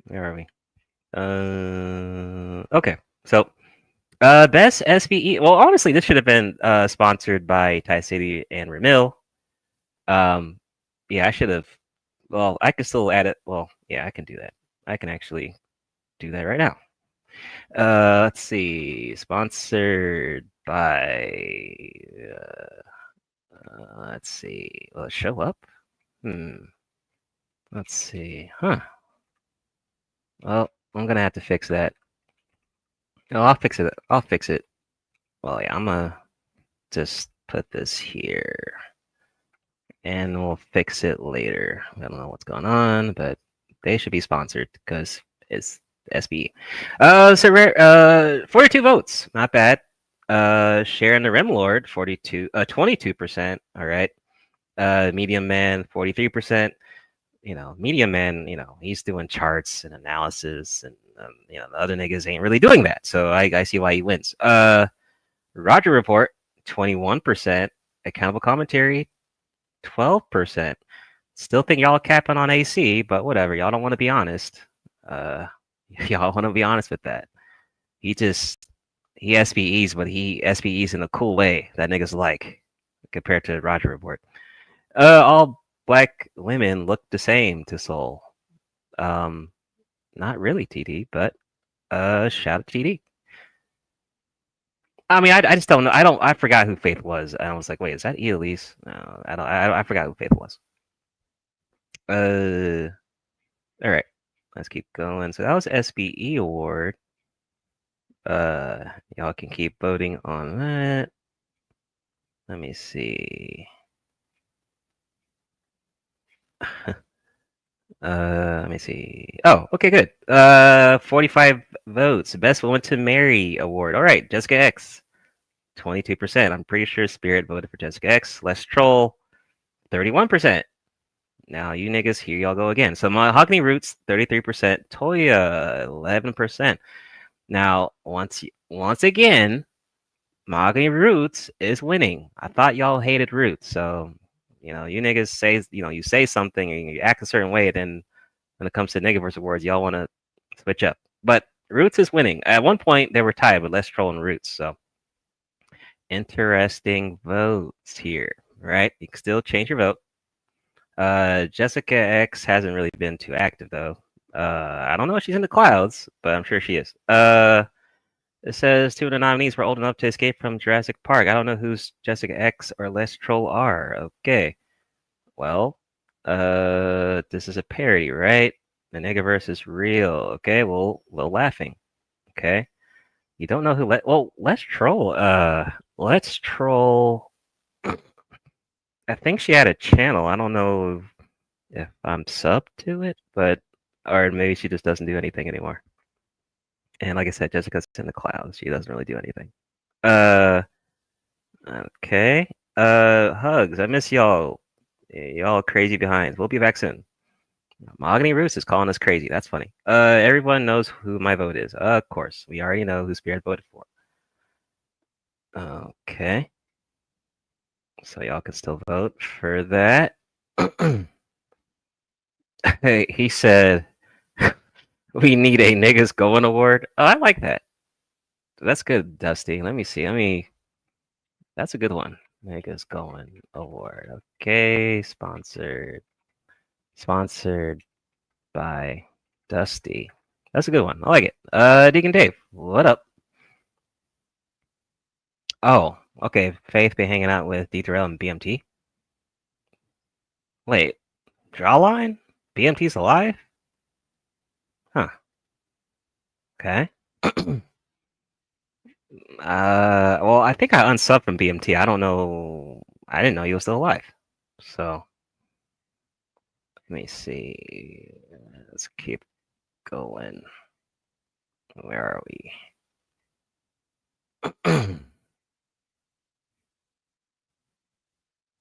Where are we? Okay. So, best SBE. Well, honestly, this should have been sponsored by Thai City and Ramil. Yeah, I should have. Well, I could still add it. Well, yeah, I can do that. I can actually do that right now. Let's see. Sponsored by. Let's see. Will it show up? Let's see. Huh. Well, I'm gonna have to fix that. No, I'll fix it. I'll fix it. Well, yeah, I'm gonna just put this here, and we'll fix it later. I don't know what's going on, but they should be sponsored because it's SB. So 42 votes, not bad. Sharon the Rim Lord, 22%. All right. Medium Man, 43%. You know, Medium Man, you know, he's doing charts and analysis, and you know, the other niggas ain't really doing that. So I see why he wins. Roger Report, 21%. Accountable Commentary, 12%. Still think y'all capping on AC, but whatever. Y'all don't want to be honest. Y'all want to be honest with that. He SBEs, but he SBEs in a cool way that niggas like compared to Roger Report. All black women look the same to Soul. Not really TD, but shout out to TD. I mean, I just don't know. I forgot who Faith was. I was like, wait, is that Elise? No, I forgot who Faith was. All right, let's keep going. So that was SBE award. Y'all can keep voting on that. Let me see. Let me see. Oh, okay, good. 45 votes. Best Woman to Marry award. All right, Jessica X, 22%. I'm pretty sure Spirit voted for Jessica X. Less Troll, 31%. Now you niggas, here y'all go again. So Mahogany Roots, 33%. Toya, 11%. Now, once again, Mahogany Roots is winning. I thought y'all hated Roots, so you niggas say you say something and you act a certain way, then when it comes to Niggaverse awards, y'all want to switch up. But Roots is winning. At one point, they were tied with Let's Troll and Roots, so interesting votes here, right? You can still change your vote. Jessica X hasn't really been too active though. I don't know if she's in the clouds, but I'm sure she is. It says 2 of the nominees were old enough to escape from Jurassic Park. I don't know who's Jessica X or Les Troll are. Okay. Well, this is a parody, right? The Negaverse is real. Okay, well, laughing. Okay. You don't know who Let's Troll. Let's Troll. I think she had a channel. I don't know if I'm sub to it, or maybe she just doesn't do anything anymore. And like I said, Jessica's in the clouds. She doesn't really do anything. Okay. Hugs. I miss y'all. Y'all crazy behinds. We'll be back soon. Mahogany Roost is calling us crazy. That's funny. Everyone knows who my vote is. Of course. We already know who Spirit voted for. Okay. So y'all can still vote for that. Hey, he said, we need a Niggas Going award. Oh, I like that. That's good, Dusty. Let me see. That's a good one. Niggas Going award. Okay, sponsored by Dusty. That's a good one. I like it. Deacon Dave, what up? Oh, okay. Faith been hanging out with D3L and BMT. Wait, Jawline? BMT's alive? Huh. Okay. Well, I think I unsubbed from BMT. I don't know. I didn't know he was still alive. So, let me see. Let's keep going. Where are we?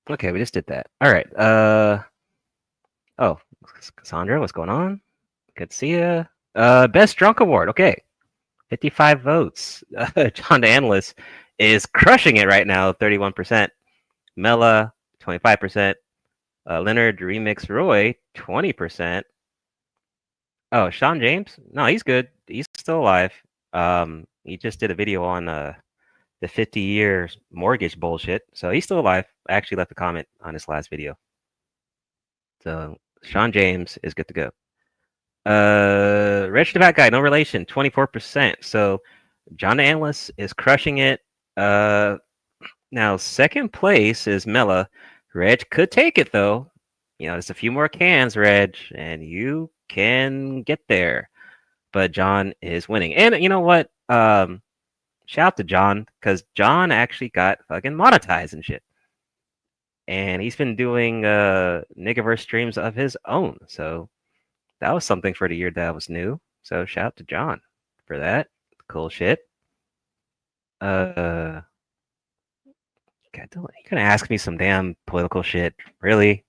Okay, we just did that. All right. Oh, Cassandra, what's going on? Good to see you. Best Drunk Award. Okay. 55 votes. John the Analyst is crushing it right now, 31%. Mela, 25%. Leonard Remix Roy, 20%. Oh, Sean James? No, he's good. He's still alive. He just did a video on the 50-year mortgage bullshit. So he's still alive. I actually left a comment on his last video. So Sean James is good to go. Rich the Fat Guy, no relation, 24%. So John the Analyst is crushing it. Now second place is Mela. Reg could take it though. There's a few more cans, Reg, and you can get there. But John is winning. And you know what? Shout out to John, because John actually got fucking monetized and shit. And he's been doing Niggaverse streams of his own. So that was something for the year that was new. So shout out to John for that. Cool shit. God, you're gonna ask me some damn political shit, really?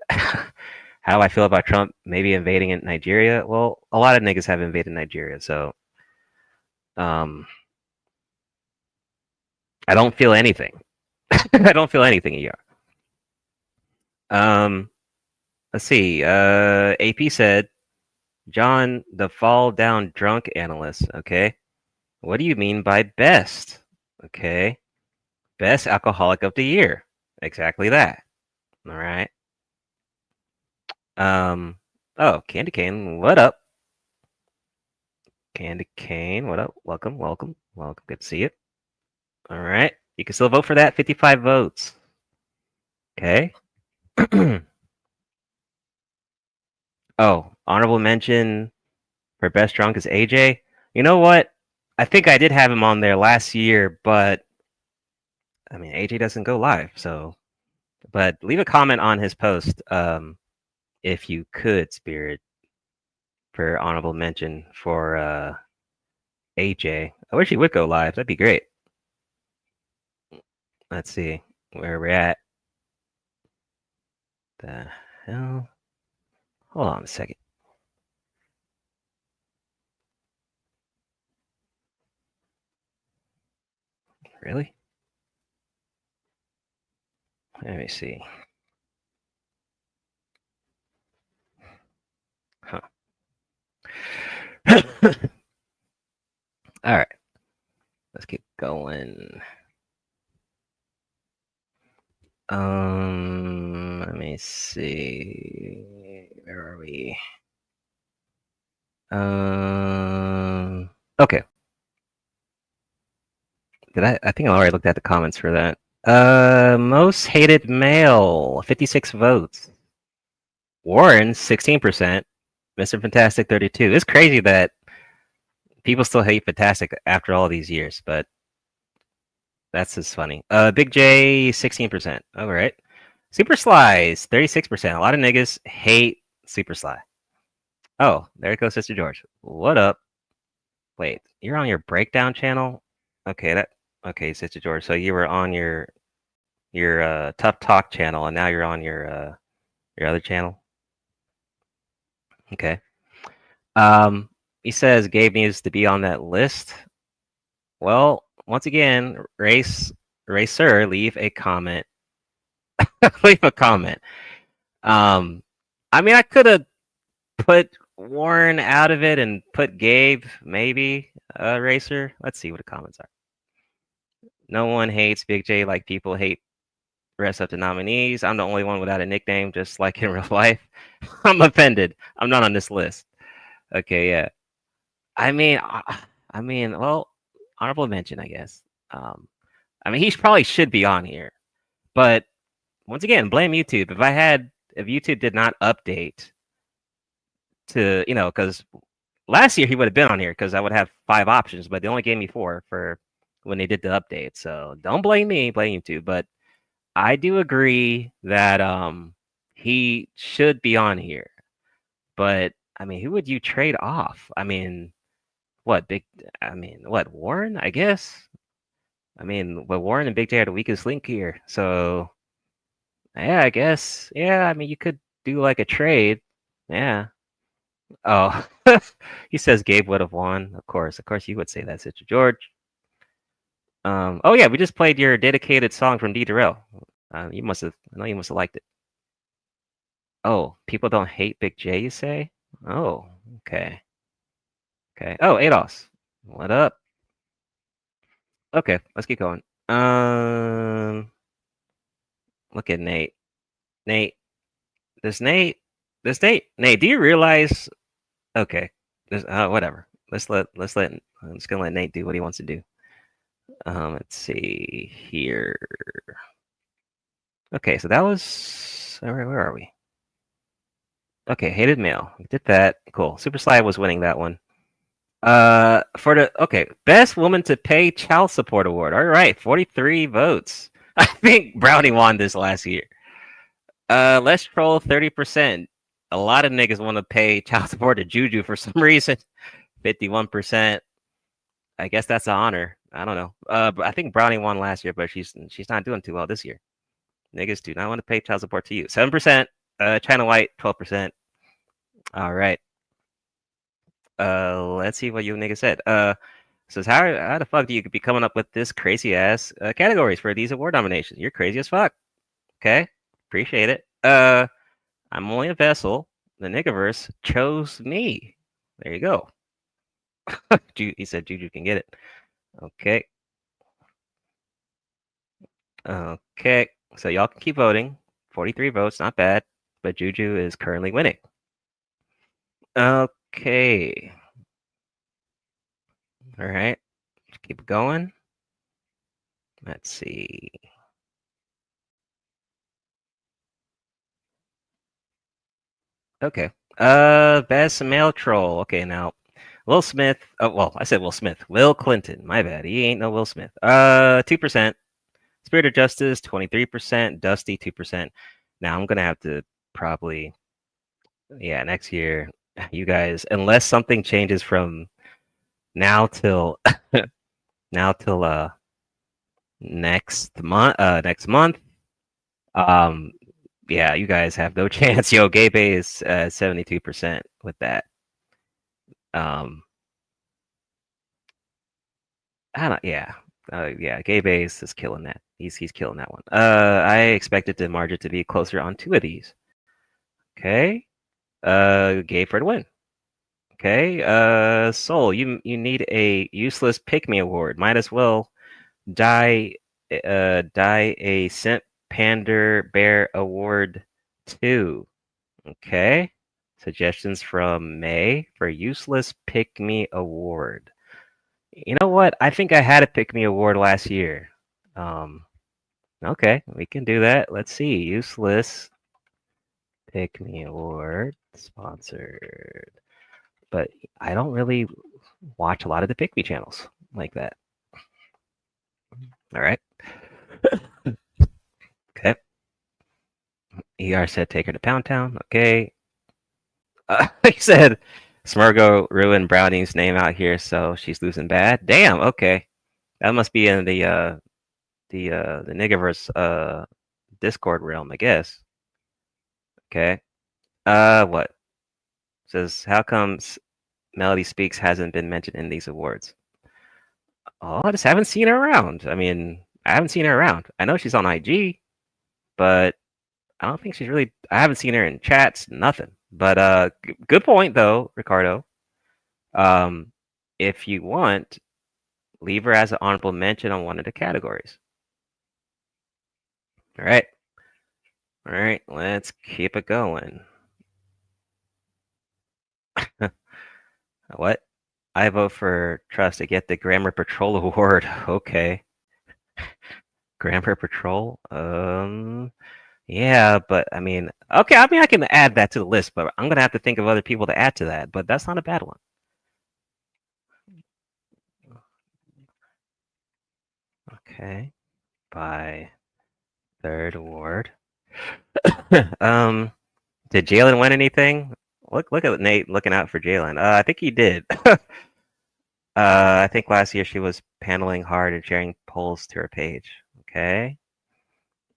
How I feel about Trump maybe invading in Nigeria? Well, a lot of niggas have invaded Nigeria, so I don't feel anything. I don't feel anything, let's see. AP said, John, the fall down drunk analyst. Okay. What do you mean by best? Okay. Best alcoholic of the year. Exactly that. All right. Oh, Candy Cane, what up? Candy Cane, what up? Welcome. Good to see you. All right. You can still vote for that. 55 votes. Okay. Oh, honorable mention for best drunk is AJ. You know what? I think I did have him on there last year, but I mean, AJ doesn't go live, so. But leave a comment on his post, if you could, Spirit, for honorable mention for AJ. I wish he would go live. That'd be great. Let's see where we're at. The hell? Hold on a second. Really? Let me see. Huh. All right. Let's keep going. Let me see. Where are we? Okay. I think I already looked at the comments for that. Most hated male, 56 votes. Warren, 16%. Mr. Fantastic, 32. It's crazy that people still hate Fantastic after all these years, but that's just funny. Big J, 16%. All right. Super Sly's, 36%. A lot of niggas hate Super Sly. Oh, there goes Sister George. What up? Wait, you're on your breakdown channel? Okay, Sister George. So you were on your Tough Talk channel, and now you're on your other channel. Okay. He says Gabe needs to be on that list. Well, once again, Racer, leave a comment. Leave a comment. I mean, I could have put Warren out of it and put Gabe, maybe, Racer. Let's see what the comments are. No one hates Big J like people hate the rest of the nominees. I'm the only one without a nickname, just like in real life. I'm offended. I'm not on this list. Okay, yeah. I mean, well, honorable mention, I guess. I mean, he probably should be on here, but once again, blame YouTube. If YouTube did not update to, because last year he would have been on here because I would have 5 options, but they only gave me 4 for when they did the update. So don't blame me, blame YouTube. But I do agree that he should be on here. But I mean, who would you trade off? I mean, Warren, I guess. I mean, Warren and Big J are the weakest link here. So yeah, I guess. Yeah, I mean, you could do like a trade. Yeah. Oh, he says Gabe would have won. Of course, you would say that, Sister George. Oh yeah, we just played your dedicated song from D Darrell. I know you must have liked it. Oh, people don't hate Big J, you say? Oh, okay. Okay. Oh, Ados. What up? Okay, let's keep going. Look at Nate. Nate, Nate, do you realize? Okay, whatever. I'm just gonna let Nate do what he wants to do. Let's see here. Okay, so that was where are we? Okay, hated male. We did that. Cool. Super Sly was winning that one. For the best woman to pay child support award. All right, 43 votes. I think Brownie won this last year. Let's troll 30%. A lot of niggas want to pay child support to Juju for some reason. 51%. I guess that's an honor. I don't know. But I think Brownie won last year, but she's not doing too well this year. Niggas do not want to pay child support to you. 7%. China White, 12%. All right. Let's see what you niggas said. Says how the fuck do you be coming up with this crazy ass categories for these award nominations? You're crazy as fuck. Okay, appreciate it. I'm only a vessel. The Niggaverse chose me. There you go. He said Juju can get it. Okay. Okay. So y'all can keep voting. 43 votes, not bad. But Juju is currently winning. Okay. All right. Let's keep going. Let's see. Okay. Best male troll. Okay, now Will Smith. Oh, well, I said Will Smith. Will Clinton. My bad. He ain't no Will Smith. 2%. Spirit of Justice, 23%. Dusty, 2%. Now I'm gonna have to probably, next year, you guys, unless something changes from now till next month. Yeah, you guys have no chance. Yo, Gabe is 72% with that. I don't. Yeah, Yeah, Gay Base is killing that. He's killing that one. I expected the margin to be closer on 2 of these. Okay. Gay for the win. Okay. Soul, you need a useless pick me award. Might as well die a Simp Pander Bear Award 2. Okay. Suggestions from May for useless pick me award. You know what? I think I had a pick me award last year. Okay, we can do that. Let's see. Useless pick me award sponsored. But I don't really watch a lot of the pick me channels like that. All right. Okay. ER said take her to Pound Town. Okay. He said Smurgo ruined Browning's name out here, so she's losing bad. Damn. Okay, that must be in the Niggaverse Discord realm, I guess. Okay. What says? How comes Melody Speaks hasn't been mentioned in these awards? Oh, I just haven't seen her around. I mean, I haven't seen her around. I know she's on IG, but I don't think she's really. I haven't seen her in chats. Nothing. But good point though, Ricardo. If you want, leave her as an honorable mention on one of the categories. All right. All right, let's keep it going. What? I vote for Trust to get the Grammar Patrol Award. Okay. Grammar Patrol? Yeah, but I mean, okay, I mean, I can add that to the list, but I'm going to have to think of other people to add to that, but that's not a bad one. Okay. By third award. Did Jalen win anything? Look at Nate looking out for Jalen. I think he did. I think last year she was paneling hard and sharing polls to her page. Okay.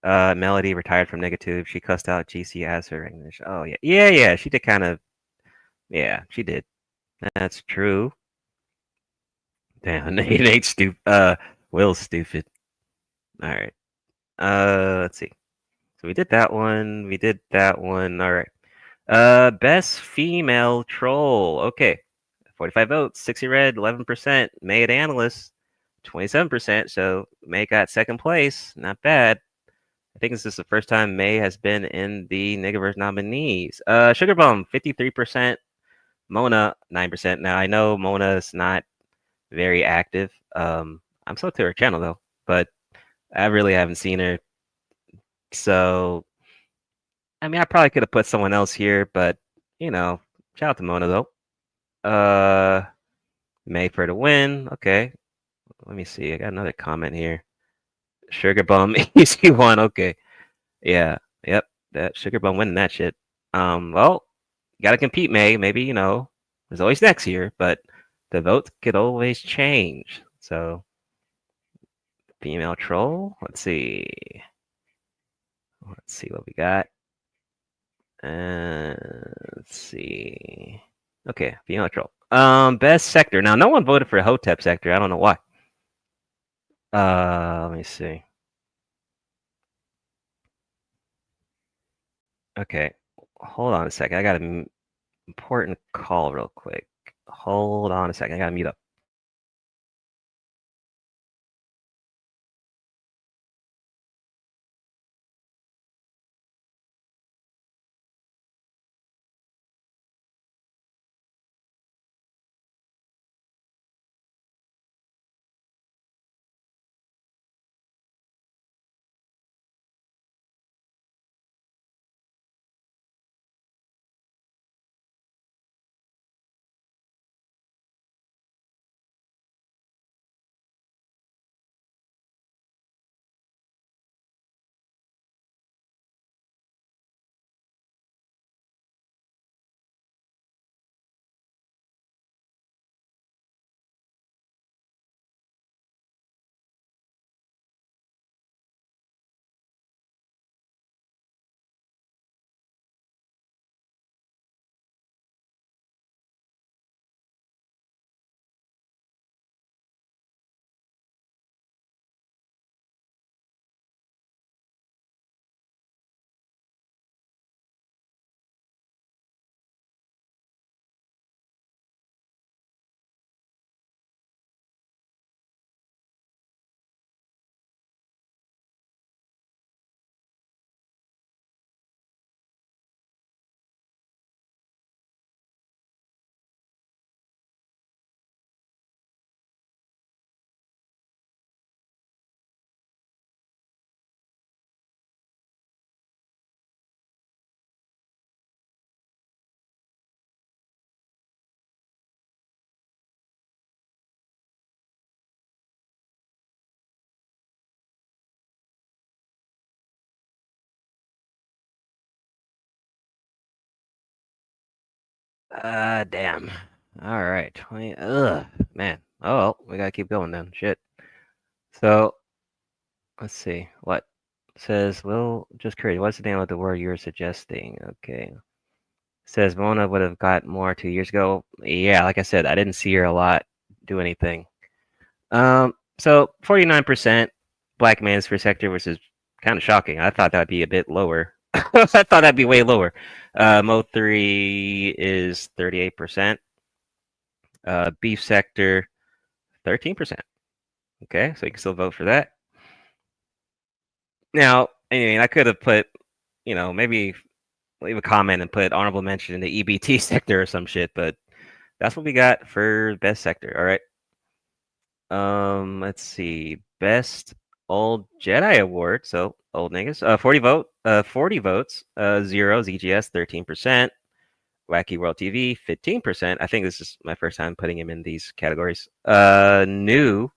Melody retired from Negative. She cussed out GC as her English. Oh yeah, yeah. She did kind of. Yeah, she did. That's true. Damn, Nate stupid. Will's stupid. All right. Let's see. So we did that one. We did that one. All right. Best female troll. Okay. 45 votes, 60 red, 11%. May at analyst, 27%. So May got second place. Not bad. I think this is the first time May has been in the Niggaverse nominees. Sugar Bum, 53%. Mona, 9%. Now I know Mona's not very active. I'm so to her channel though, but I really haven't seen her. So I mean, I probably could have put someone else here, but you know, shout out to Mona though. May for the win. Okay. Let me see. I got another comment here. Sugar Bum easy one. Okay. Yeah. Yep. That Sugar Bum winning that shit. Well, you gotta compete, May. Maybe, you know, there's always next year, but the votes could always change. So female troll. Let's see. Let's see what we got. Let's see. Okay, female troll. Best sector. Now, no one voted for Hotep sector. I don't know why. Let me see. Okay, hold on a second. I got an important call real quick. Hold on a second. I gotta mute up. Damn. All right. 20. Ugh, man. Oh, well, we gotta keep going then. Shit. So, let's see. What says? Well, just curious. What's the name of the word you're suggesting? Okay. Says Mona would have got more 2 years ago. Yeah, like I said, I didn't see her a lot do anything. So 49% black manosphere sector, which is kind of shocking. I thought that'd be a bit lower. I thought that'd be way lower. Mo3 is 38%. Beef sector, 13%. Okay, so you can still vote for that. Now, I mean, I could have put, maybe leave a comment and put honorable mention in the EBT sector or some shit, but that's what we got for best sector. All right. Let's see. Best Old Jedi Award. So old niggas. 40 votes. 0 ZGS 13%. Wacky World TV 15%. I think this is my first time putting him in these categories. New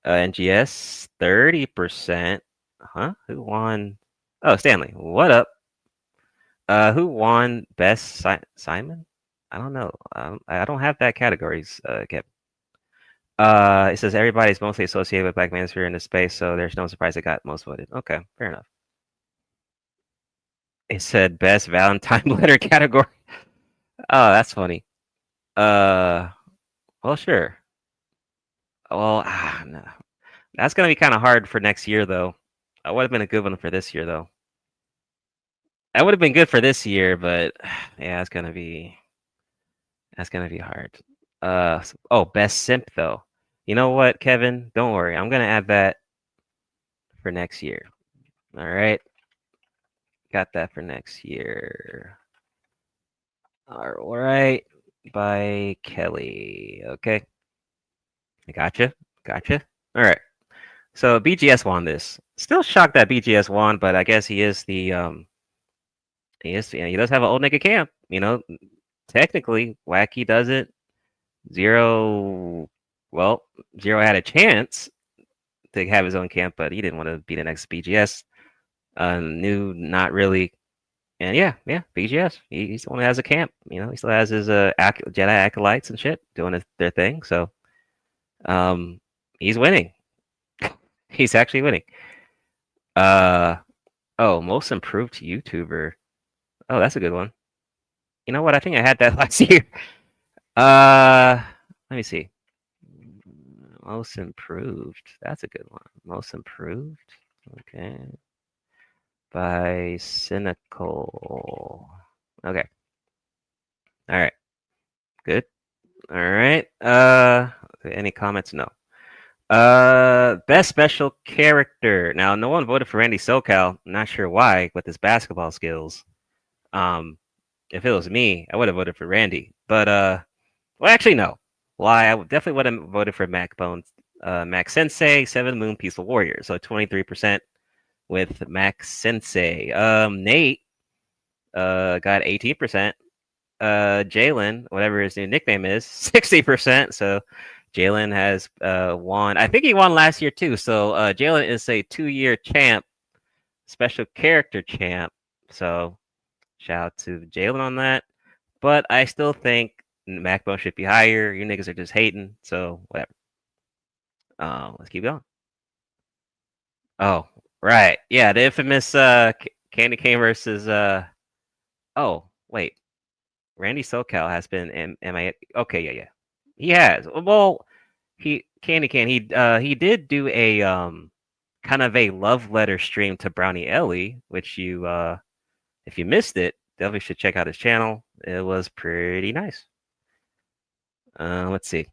NGS 30%. Huh? Who won? Oh, Stanley. What up? Who won best Simon? I don't know. I don't have that categories, Kevin. It says everybody's mostly associated with Black Manosphere in this space, so there's no surprise it got most voted. Okay, fair enough. It said best Valentine letter category. Oh, that's funny. Well, sure. Well, no. That's gonna be kind of hard for next year, though. That would have been a good one for this year, though. That would have been good for this year, but yeah, that's gonna be hard. Oh, best simp though. You know what, Kevin? Don't worry. I'm gonna add that for next year. All right. Got that for next year. All right. By Kelly. Okay. Gotcha. All right. So BGS won this. Still shocked that BGS won, but I guess he is the he does have an old nigga camp. Technically, Wacky does it. Zero had a chance to have his own camp, but he didn't want to be the next BGS. New, not really. And yeah, BGS. He's the one who has a camp. He still has his Jedi acolytes and shit doing their thing. So, he's winning. He's actually winning. Most improved YouTuber. Oh, that's a good one. You know what? I think I had that last year. Let me see. Most improved. That's a good one. Most improved. Okay. By Cynical. Okay. All right. Good. All right. Any comments? No. Best special character. Now, no one voted for Randy SoCal. Not sure why with his basketball skills. If it was me, I would have voted for Randy. But well, actually, no. Why? I definitely would have voted for Mac Bones, Mac Sensei, 7 Moon Peaceful Warrior. So 23% with Mac Sensei. Nate got 18%. Jalen, whatever his new nickname is, 60%. So Jalen has won. I think he won last year too. So Jalen is a 2-year champ, special character champ. So shout out to Jalen on that. But I still think MacBone should be higher. You niggas are just hating. So whatever. Let's keep going. Oh, right. Yeah, the infamous Candy Cane versus oh, wait. Randy SoCal has been MIA. Okay, yeah. He has. Well, Candy Cane, he did do a kind of a love letter stream to Brownie Ellie, which you if you missed it, definitely should check out his channel. It was pretty nice. Let's see.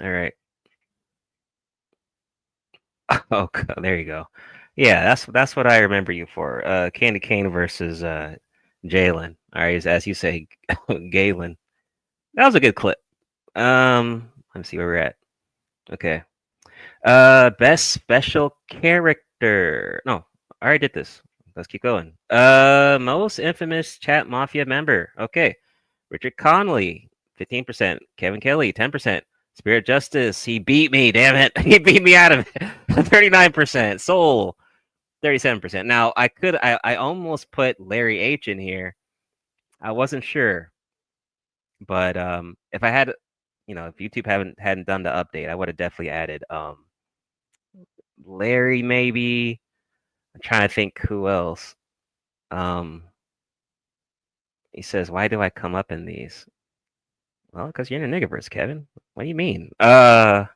All right. Oh, there you go. Yeah, that's what I remember you for. Candy Cane versus Jalen. All right, as you say, Galen. That was a good clip. Let's see where we're at. Okay. Best special character. No, I already did this. Let's keep going. Most infamous chat mafia member. Okay. Richard Conley, 15%. Kevin Kelly, 10%. Spirit Justice, he beat me, damn it. He beat me out of it. 39%. Soul, 37%. Now, I almost put Larry H in here. I wasn't sure. But if I had, if YouTube hadn't done the update, I would have definitely added Larry maybe. I'm trying to think who else. He says, "Why do I come up in these?" Well, because you're in the Niggaverse, Kevin. What do you mean? I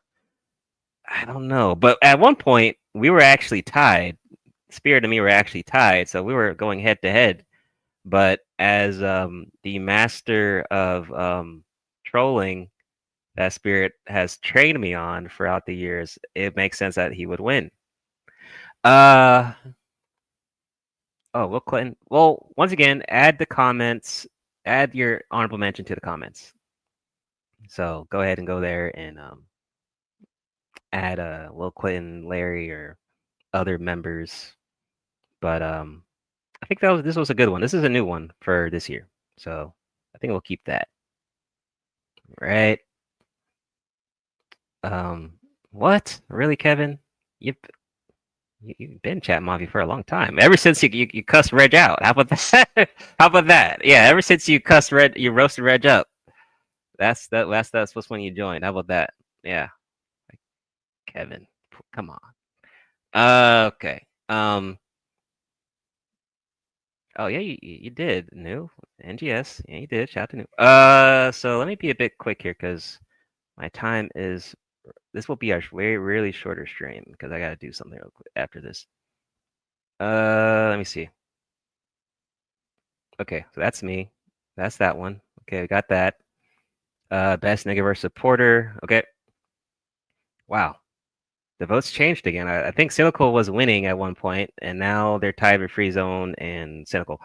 don't know. But at one point, we were actually tied. Spirit and me were actually tied, so we were going head to head. But as the master of trolling that Spirit has trained me on throughout the years, it makes sense that he would win. Oh, Will Clinton. Well, once again, add the comments. Add your honorable mention to the comments. So go ahead and go there and add Will Clinton, Larry, or other members. But I think this was a good one. This is a new one for this year, so I think we'll keep that. Right? What? Really, Kevin? You've been chat Mafia for a long time. Ever since you cussed Reg out. How about that? How about that? Yeah, ever since you cussed Reg, you roasted Reg up. That's what's when you joined. How about that? Yeah. Kevin, come on. Okay. Oh yeah, you did. New NGS. Yeah, you did. Shout out to New. So let me be a bit quick here because my time is. This will be a really shorter stream because I gotta do something real quick after this. Let me see. Okay, so that's me. That's that one. Okay, we got that. Best Niggaverse supporter. Okay. Wow. The votes changed again. I think Cynical was winning at one point, and now they're tied with Free Zone and Cynical.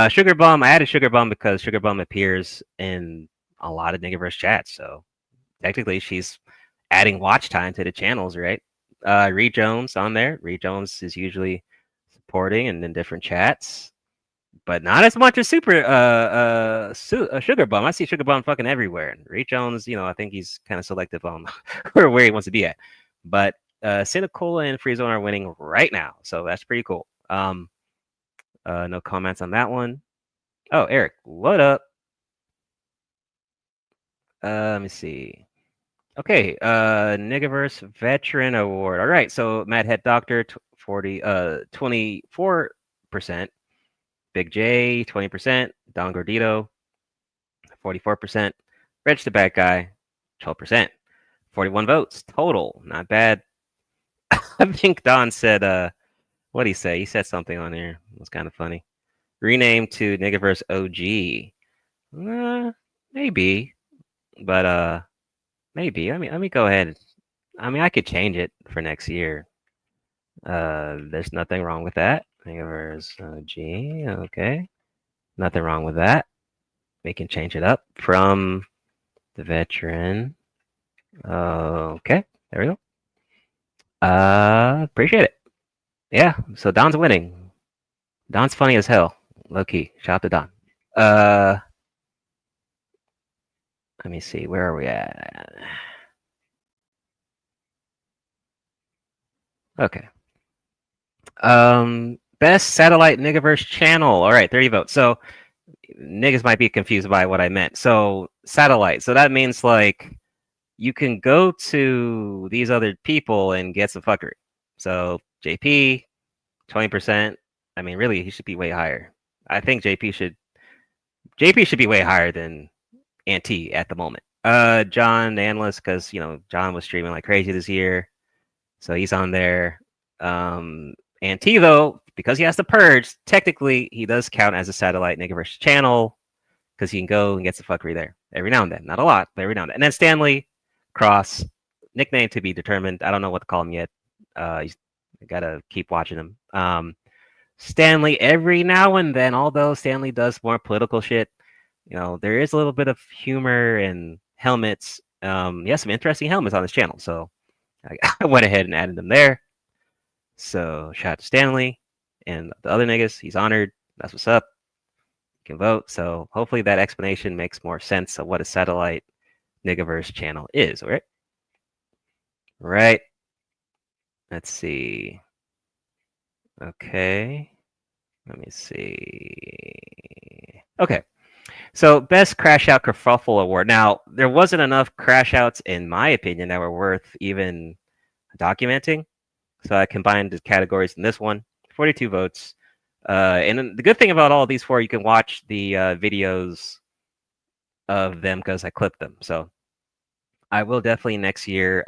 Sugar Bum, I added Sugar Bum because Sugar Bum appears in a lot of Niggaverse chats, so technically she's adding watch time to the channels, right? Reed Jones on there. Reed Jones is usually supporting and in different chats, but not as much as Sugar Bum. I see Sugar Bum fucking everywhere. And Reed Jones, I think he's kind of selective on where he wants to be at, but. Cynical and Free Zone are winning right now, so that's pretty cool. No comments on that one. Oh, Eric, what up? Let me see. Okay, Niggaverse Veteran Award. All right, so Mad Head Doctor 24%, Big J 20%, Don Gordito 44%, Reg the Bad Guy 12%, 41 votes total. Not bad. I think Don said, what did he say? He said something on there. It was kind of funny. Rename to Negaverse OG. Maybe. But, maybe. Let me go ahead. I could change it for next year. There's nothing wrong with that. Negaverse OG. Okay. Nothing wrong with that. We can change it up from the Veteran. Okay. There we go. Appreciate it. Yeah, so Don's winning. Don's funny as hell. Low key. Shout out to Don. Let me see. Where are we at? Okay. Best satellite Niggaverse channel. All right, 30 votes. So niggas might be confused by what I meant. So satellite. So that means like you can go to these other people and get some fuckery. So JP, 20%. I mean, really, he should be way higher. I think JP should be way higher than Auntie at the moment. John, the analyst, because John was streaming like crazy this year, so he's on there. Auntie though, because he has to purge, technically he does count as a satellite Niggaverse channel because he can go and get some fuckery there every now and then. Not a lot, but every now and then. And then Stanley Cross, nickname to be determined. I don't know what to call him yet. I gotta keep watching him. Stanley, every now and then, although Stanley does more political shit, there is a little bit of humor and helmets. He has some interesting helmets on his channel, so I went ahead and added them there. So shout out to Stanley and the other niggas. He's honored. That's what's up. You can vote. So hopefully that explanation makes more sense of what a satellite Niggaverse channel is, all right? Right. Let's see. Okay. Let me see. Okay. So best Crashout Kerfuffle award. Now there wasn't enough Crashouts in my opinion that were worth even documenting. So I combined the categories in this one. 42 votes. And then the good thing about all these four, you can watch the videos of them because I clipped them. So I will definitely next year.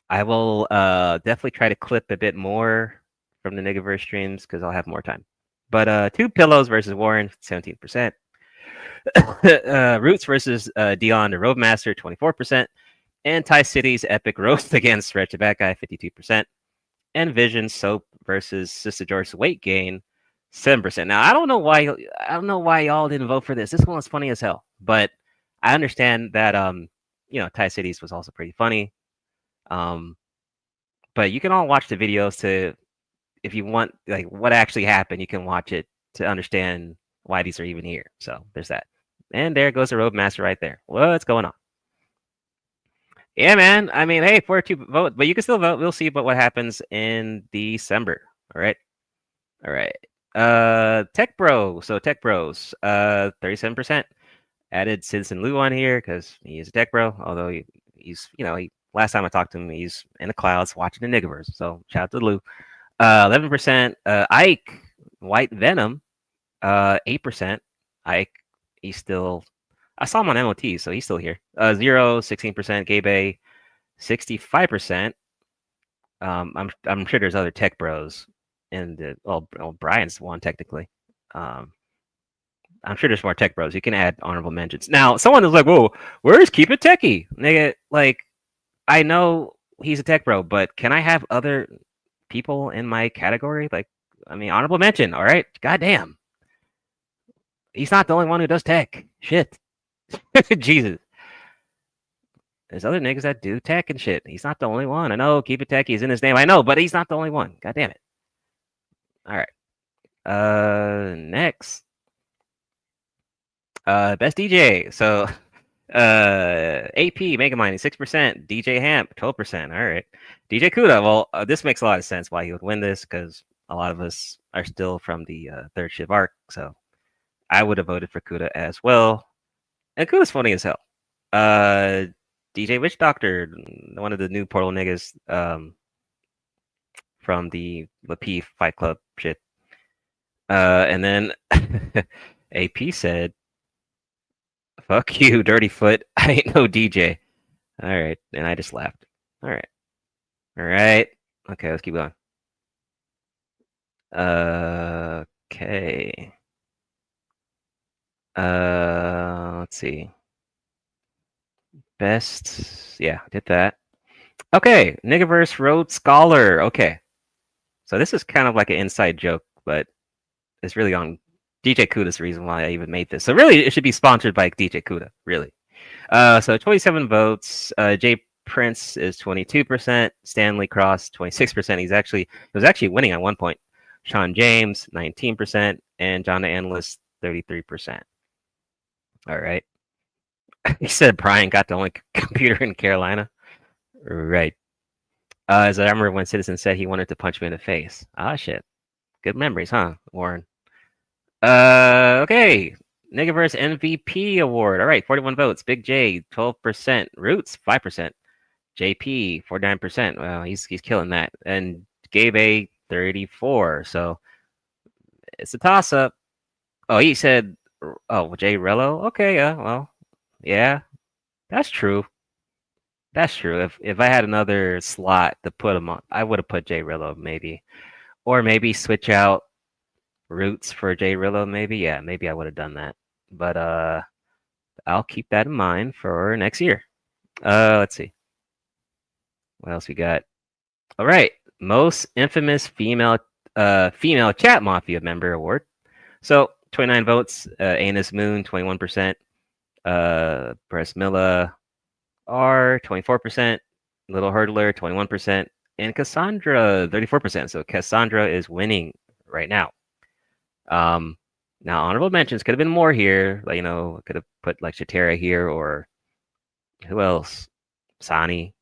I will definitely try to clip a bit more from the Niggaverse streams because I'll have more time. But Two Pillows versus Warren, 17%. Roots versus Dion the Roadmaster, 24%. And Ty City's epic roast against Wretched Bad Guy, 52%. And Vision Soap versus Sister George's weight gain, 7%. Now I don't know why y'all didn't vote for this. This one was funny as hell. But I understand that Ty City's was also pretty funny. But you can all watch the videos to, if you want, like what actually happened, you can watch it to understand why these are even here. So there's that. And there goes the Roadmaster right there. What's going on? Yeah, man. I mean, hey, 42 vote, but you can still vote. We'll see what happens in December. All right. All right. Tech Bro. So Tech Bros, 37%. Added Citizen Lou on here because he is a tech bro, although he's last time I talked to him, he's in the clouds watching the Niggaverse. So shout out to Lou. 11%. Ike White Venom. 8%. Ike, he's still. I saw him on MOT, so he's still here. 16%. Gabe, 65%. I'm sure there's other tech bros, and Brian's one technically. I'm sure there's more tech bros. You can add honorable mentions. Now, someone is like, "Whoa, where's Keep It Techie?" Nigga, like, I know he's a tech bro, but can I have other people in my category? Like, I mean, honorable mention. All right, goddamn. He's not the only one who does tech. Shit. Jesus. There's other niggas that do tech and shit. He's not the only one. I know Keep It Techie is in his name. I know, but he's not the only one. God damn it. All right. Next. Best DJ. So AP Megamind 6%. DJ Hamp 12%. All right. DJ Kuda. Well, this makes a lot of sense why he would win this because a lot of us are still from the third shift arc. So I would have voted for Kuda as well. And Kuda's funny as hell. DJ Witch Doctor, one of the new Portal niggas from the Lapi Fight Club shit. And then AP said, "Fuck you, Dirty Foot. I ain't no DJ." All right. And I just laughed. All right. All right. Okay, let's keep going. Okay. Let's see. Best. Yeah, did that. Okay. Niggaverse Road Scholar. Okay. So this is kind of like an inside joke, but it's really on DJ Kuda's the reason why I even made this. So really, it should be sponsored by DJ Kuda, really. So 27 votes. Jay Prince is 22%. Stanley Cross, 26%. He was actually winning at one point. Sean James, 19%. And John the Analyst, 33%. All right. He said Brian got the only computer in Carolina. Right. As I remember when Citizen said he wanted to punch me in the face. Ah, shit. Good memories, huh, Warren? Okay. Niggaverse MVP award. All right, 41 votes. Big J, 12%. Roots, 5%. JP, 49%. Well, he's killing that. And Gabe A, 34. So it's a toss-up. Oh, he said, Jay Rello? Okay, well, yeah. That's true. That's true. If I had another slot to put him on, I would have put Jay Rillo maybe. Or maybe switch out Roots for Jay Rillo maybe. Yeah, maybe I would have done that. But I'll keep that in mind for next year. Let's see. What else we got? All right. Most infamous female chat mafia member award. So 29 votes. Anus Moon, 21%. Bresmilla R, 24%. Little Hurdler, 21%. And Cassandra, 34%. So Cassandra is winning right now. Now honorable mentions could have been more here. Like, could have put like Shatera here or who else? Sani.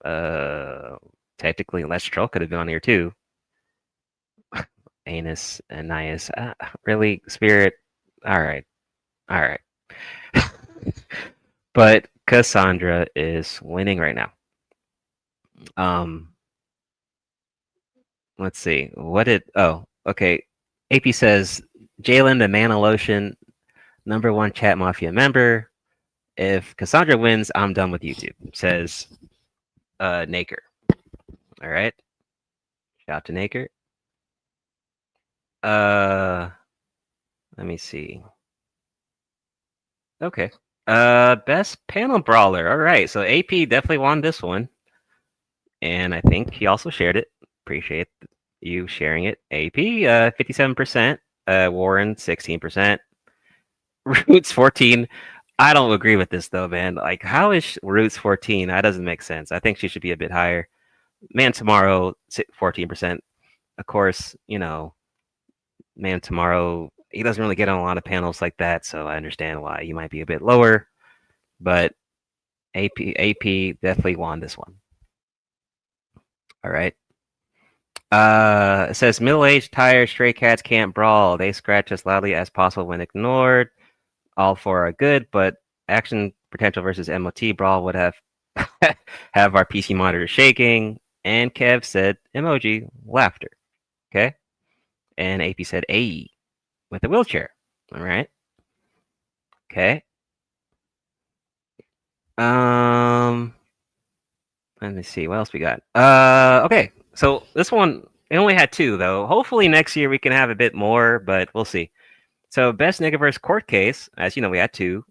Technically, Lestro could have been on here too. Anus and Nias. Really, Spirit. All right. All right. But Cassandra is winning right now. Let's see. What did? Oh, okay. AP says Jalen the Manalotion, #1 Chat Mafia member. If Cassandra wins, I'm done with YouTube. Says Naker. All right. Shout out to Naker. Let me see. Okay. Best panel brawler. All right. So AP definitely won this one. And I think he also shared it. Appreciate you sharing it. AP, 57%. Warren, 16%. Roots, 14. I don't agree with this, though, man. Like, how is Roots 14? That doesn't make sense. I think she should be a bit higher. Man Tomorrow, 14%. Of course, you know, Man Tomorrow, he doesn't really get on a lot of panels like that, so I understand why you might be a bit lower. But AP definitely won this one. All right. It says middle-aged, tired, stray cats can't brawl. They scratch as loudly as possible when ignored. All four are good, but action potential versus MOT brawl would have have our PC monitor shaking. And Kev said emoji laughter. Okay. And AP said AE with a wheelchair. All right. Okay. Let me see what else we got. Okay. So this one, it only had 2 though. Hopefully next year we can have a bit more, but we'll see. So best Niggaverse court case, as you know, we had 2.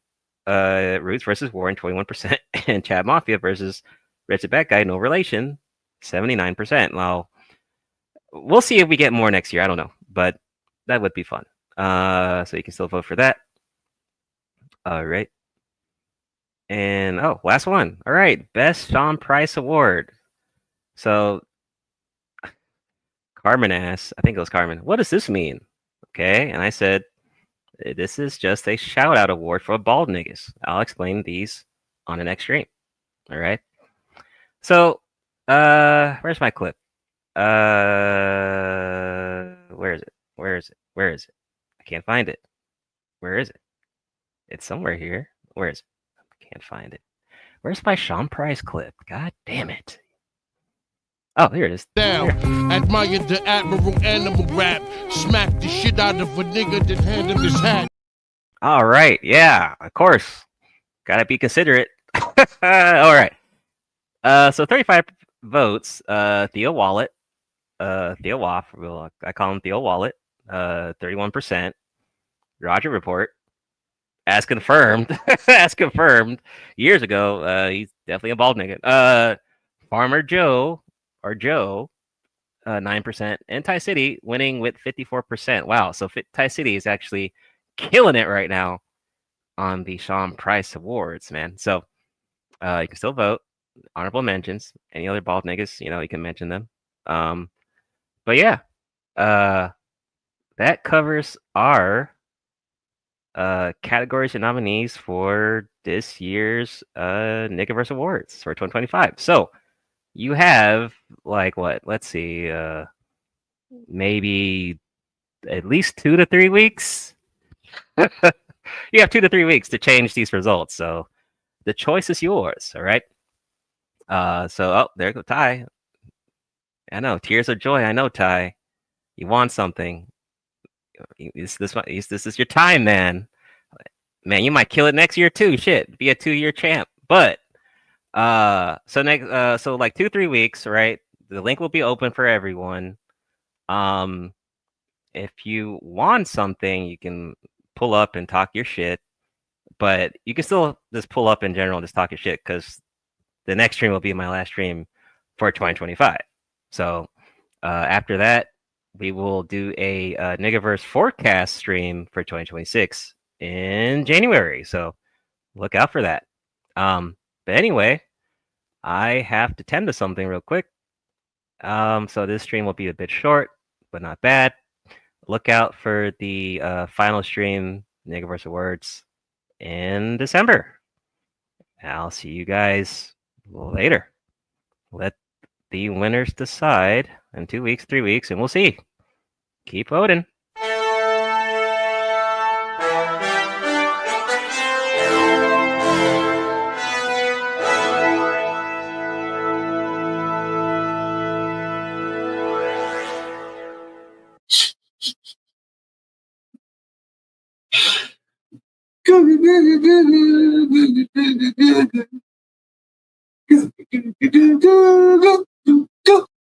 Roots versus Warren, 21%, and Chad Mafia versus Richard Bad Guy, no relation, 79%. Well, we'll see if we get more next year. I don't know, but that would be fun. So you can still vote for that. All right. And last one. All right, best Sean Price Award. So Carmen asked, I think it was Carmen, what does this mean? Okay, and I said, this is just a shout out award for bald niggas. I'll explain these on the next stream. All right. So, where's my clip? Where is it? Where is it? Where is it? I can't find it. Where is it? It's somewhere here. Where is it? I can't find it. Where's my Sean Price clip? God damn it. Oh, here it is. Down, admire the admiral animal rap. Smack the shit out of a nigga that hand him his hat. All right, yeah, of course. Gotta be considerate. All right. So 35 votes. Theo Wallet. Theo Waff. I call him Theo Wallet. 31%. Roger Report. As confirmed. As confirmed years ago. He's definitely a bald nigga. Farmer Joe. Or Joe, 9%, and Ty City winning with 54%. Wow, so Ty City is actually killing it right now on the Sean Price Awards, man. So you can still vote. Honorable mentions. Any other bald niggas, you can mention them. But yeah, that covers our categories and nominees for this year's Niggaverse Awards for 2025. So you have what? Let's see, maybe at least 2 to 3 weeks. You have 2 to 3 weeks to change these results. So the choice is yours. All right. So there go Ty. I know, tears of joy. I know, Ty. You want something. This is your time, man. Man, you might kill it next year too. Shit, be a 2-year champ. But so 2-3 weeks, right? The link will be open for everyone. If you want something, you can pull up and talk your shit, but you can still just pull up in general and just talk your shit, because the next stream will be my last stream for 2025. So after that, we will do a Niggaverse forecast stream for 2026 in January. So look out for that. But anyway, I have to tend to something real quick. So this stream will be a bit short, but not bad. Look out for the final stream, Niggaverse Awards, in December. I'll see you guys later. Let the winners decide in 2 weeks, 3 weeks, and we'll see. Keep voting.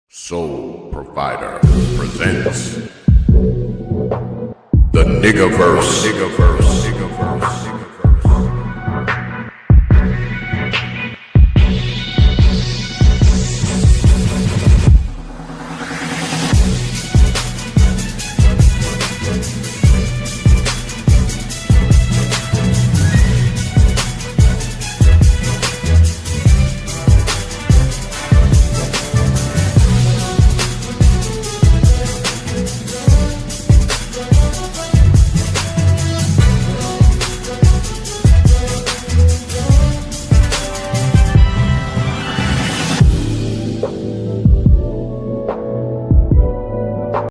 Soul Provider presents the Niggaverse.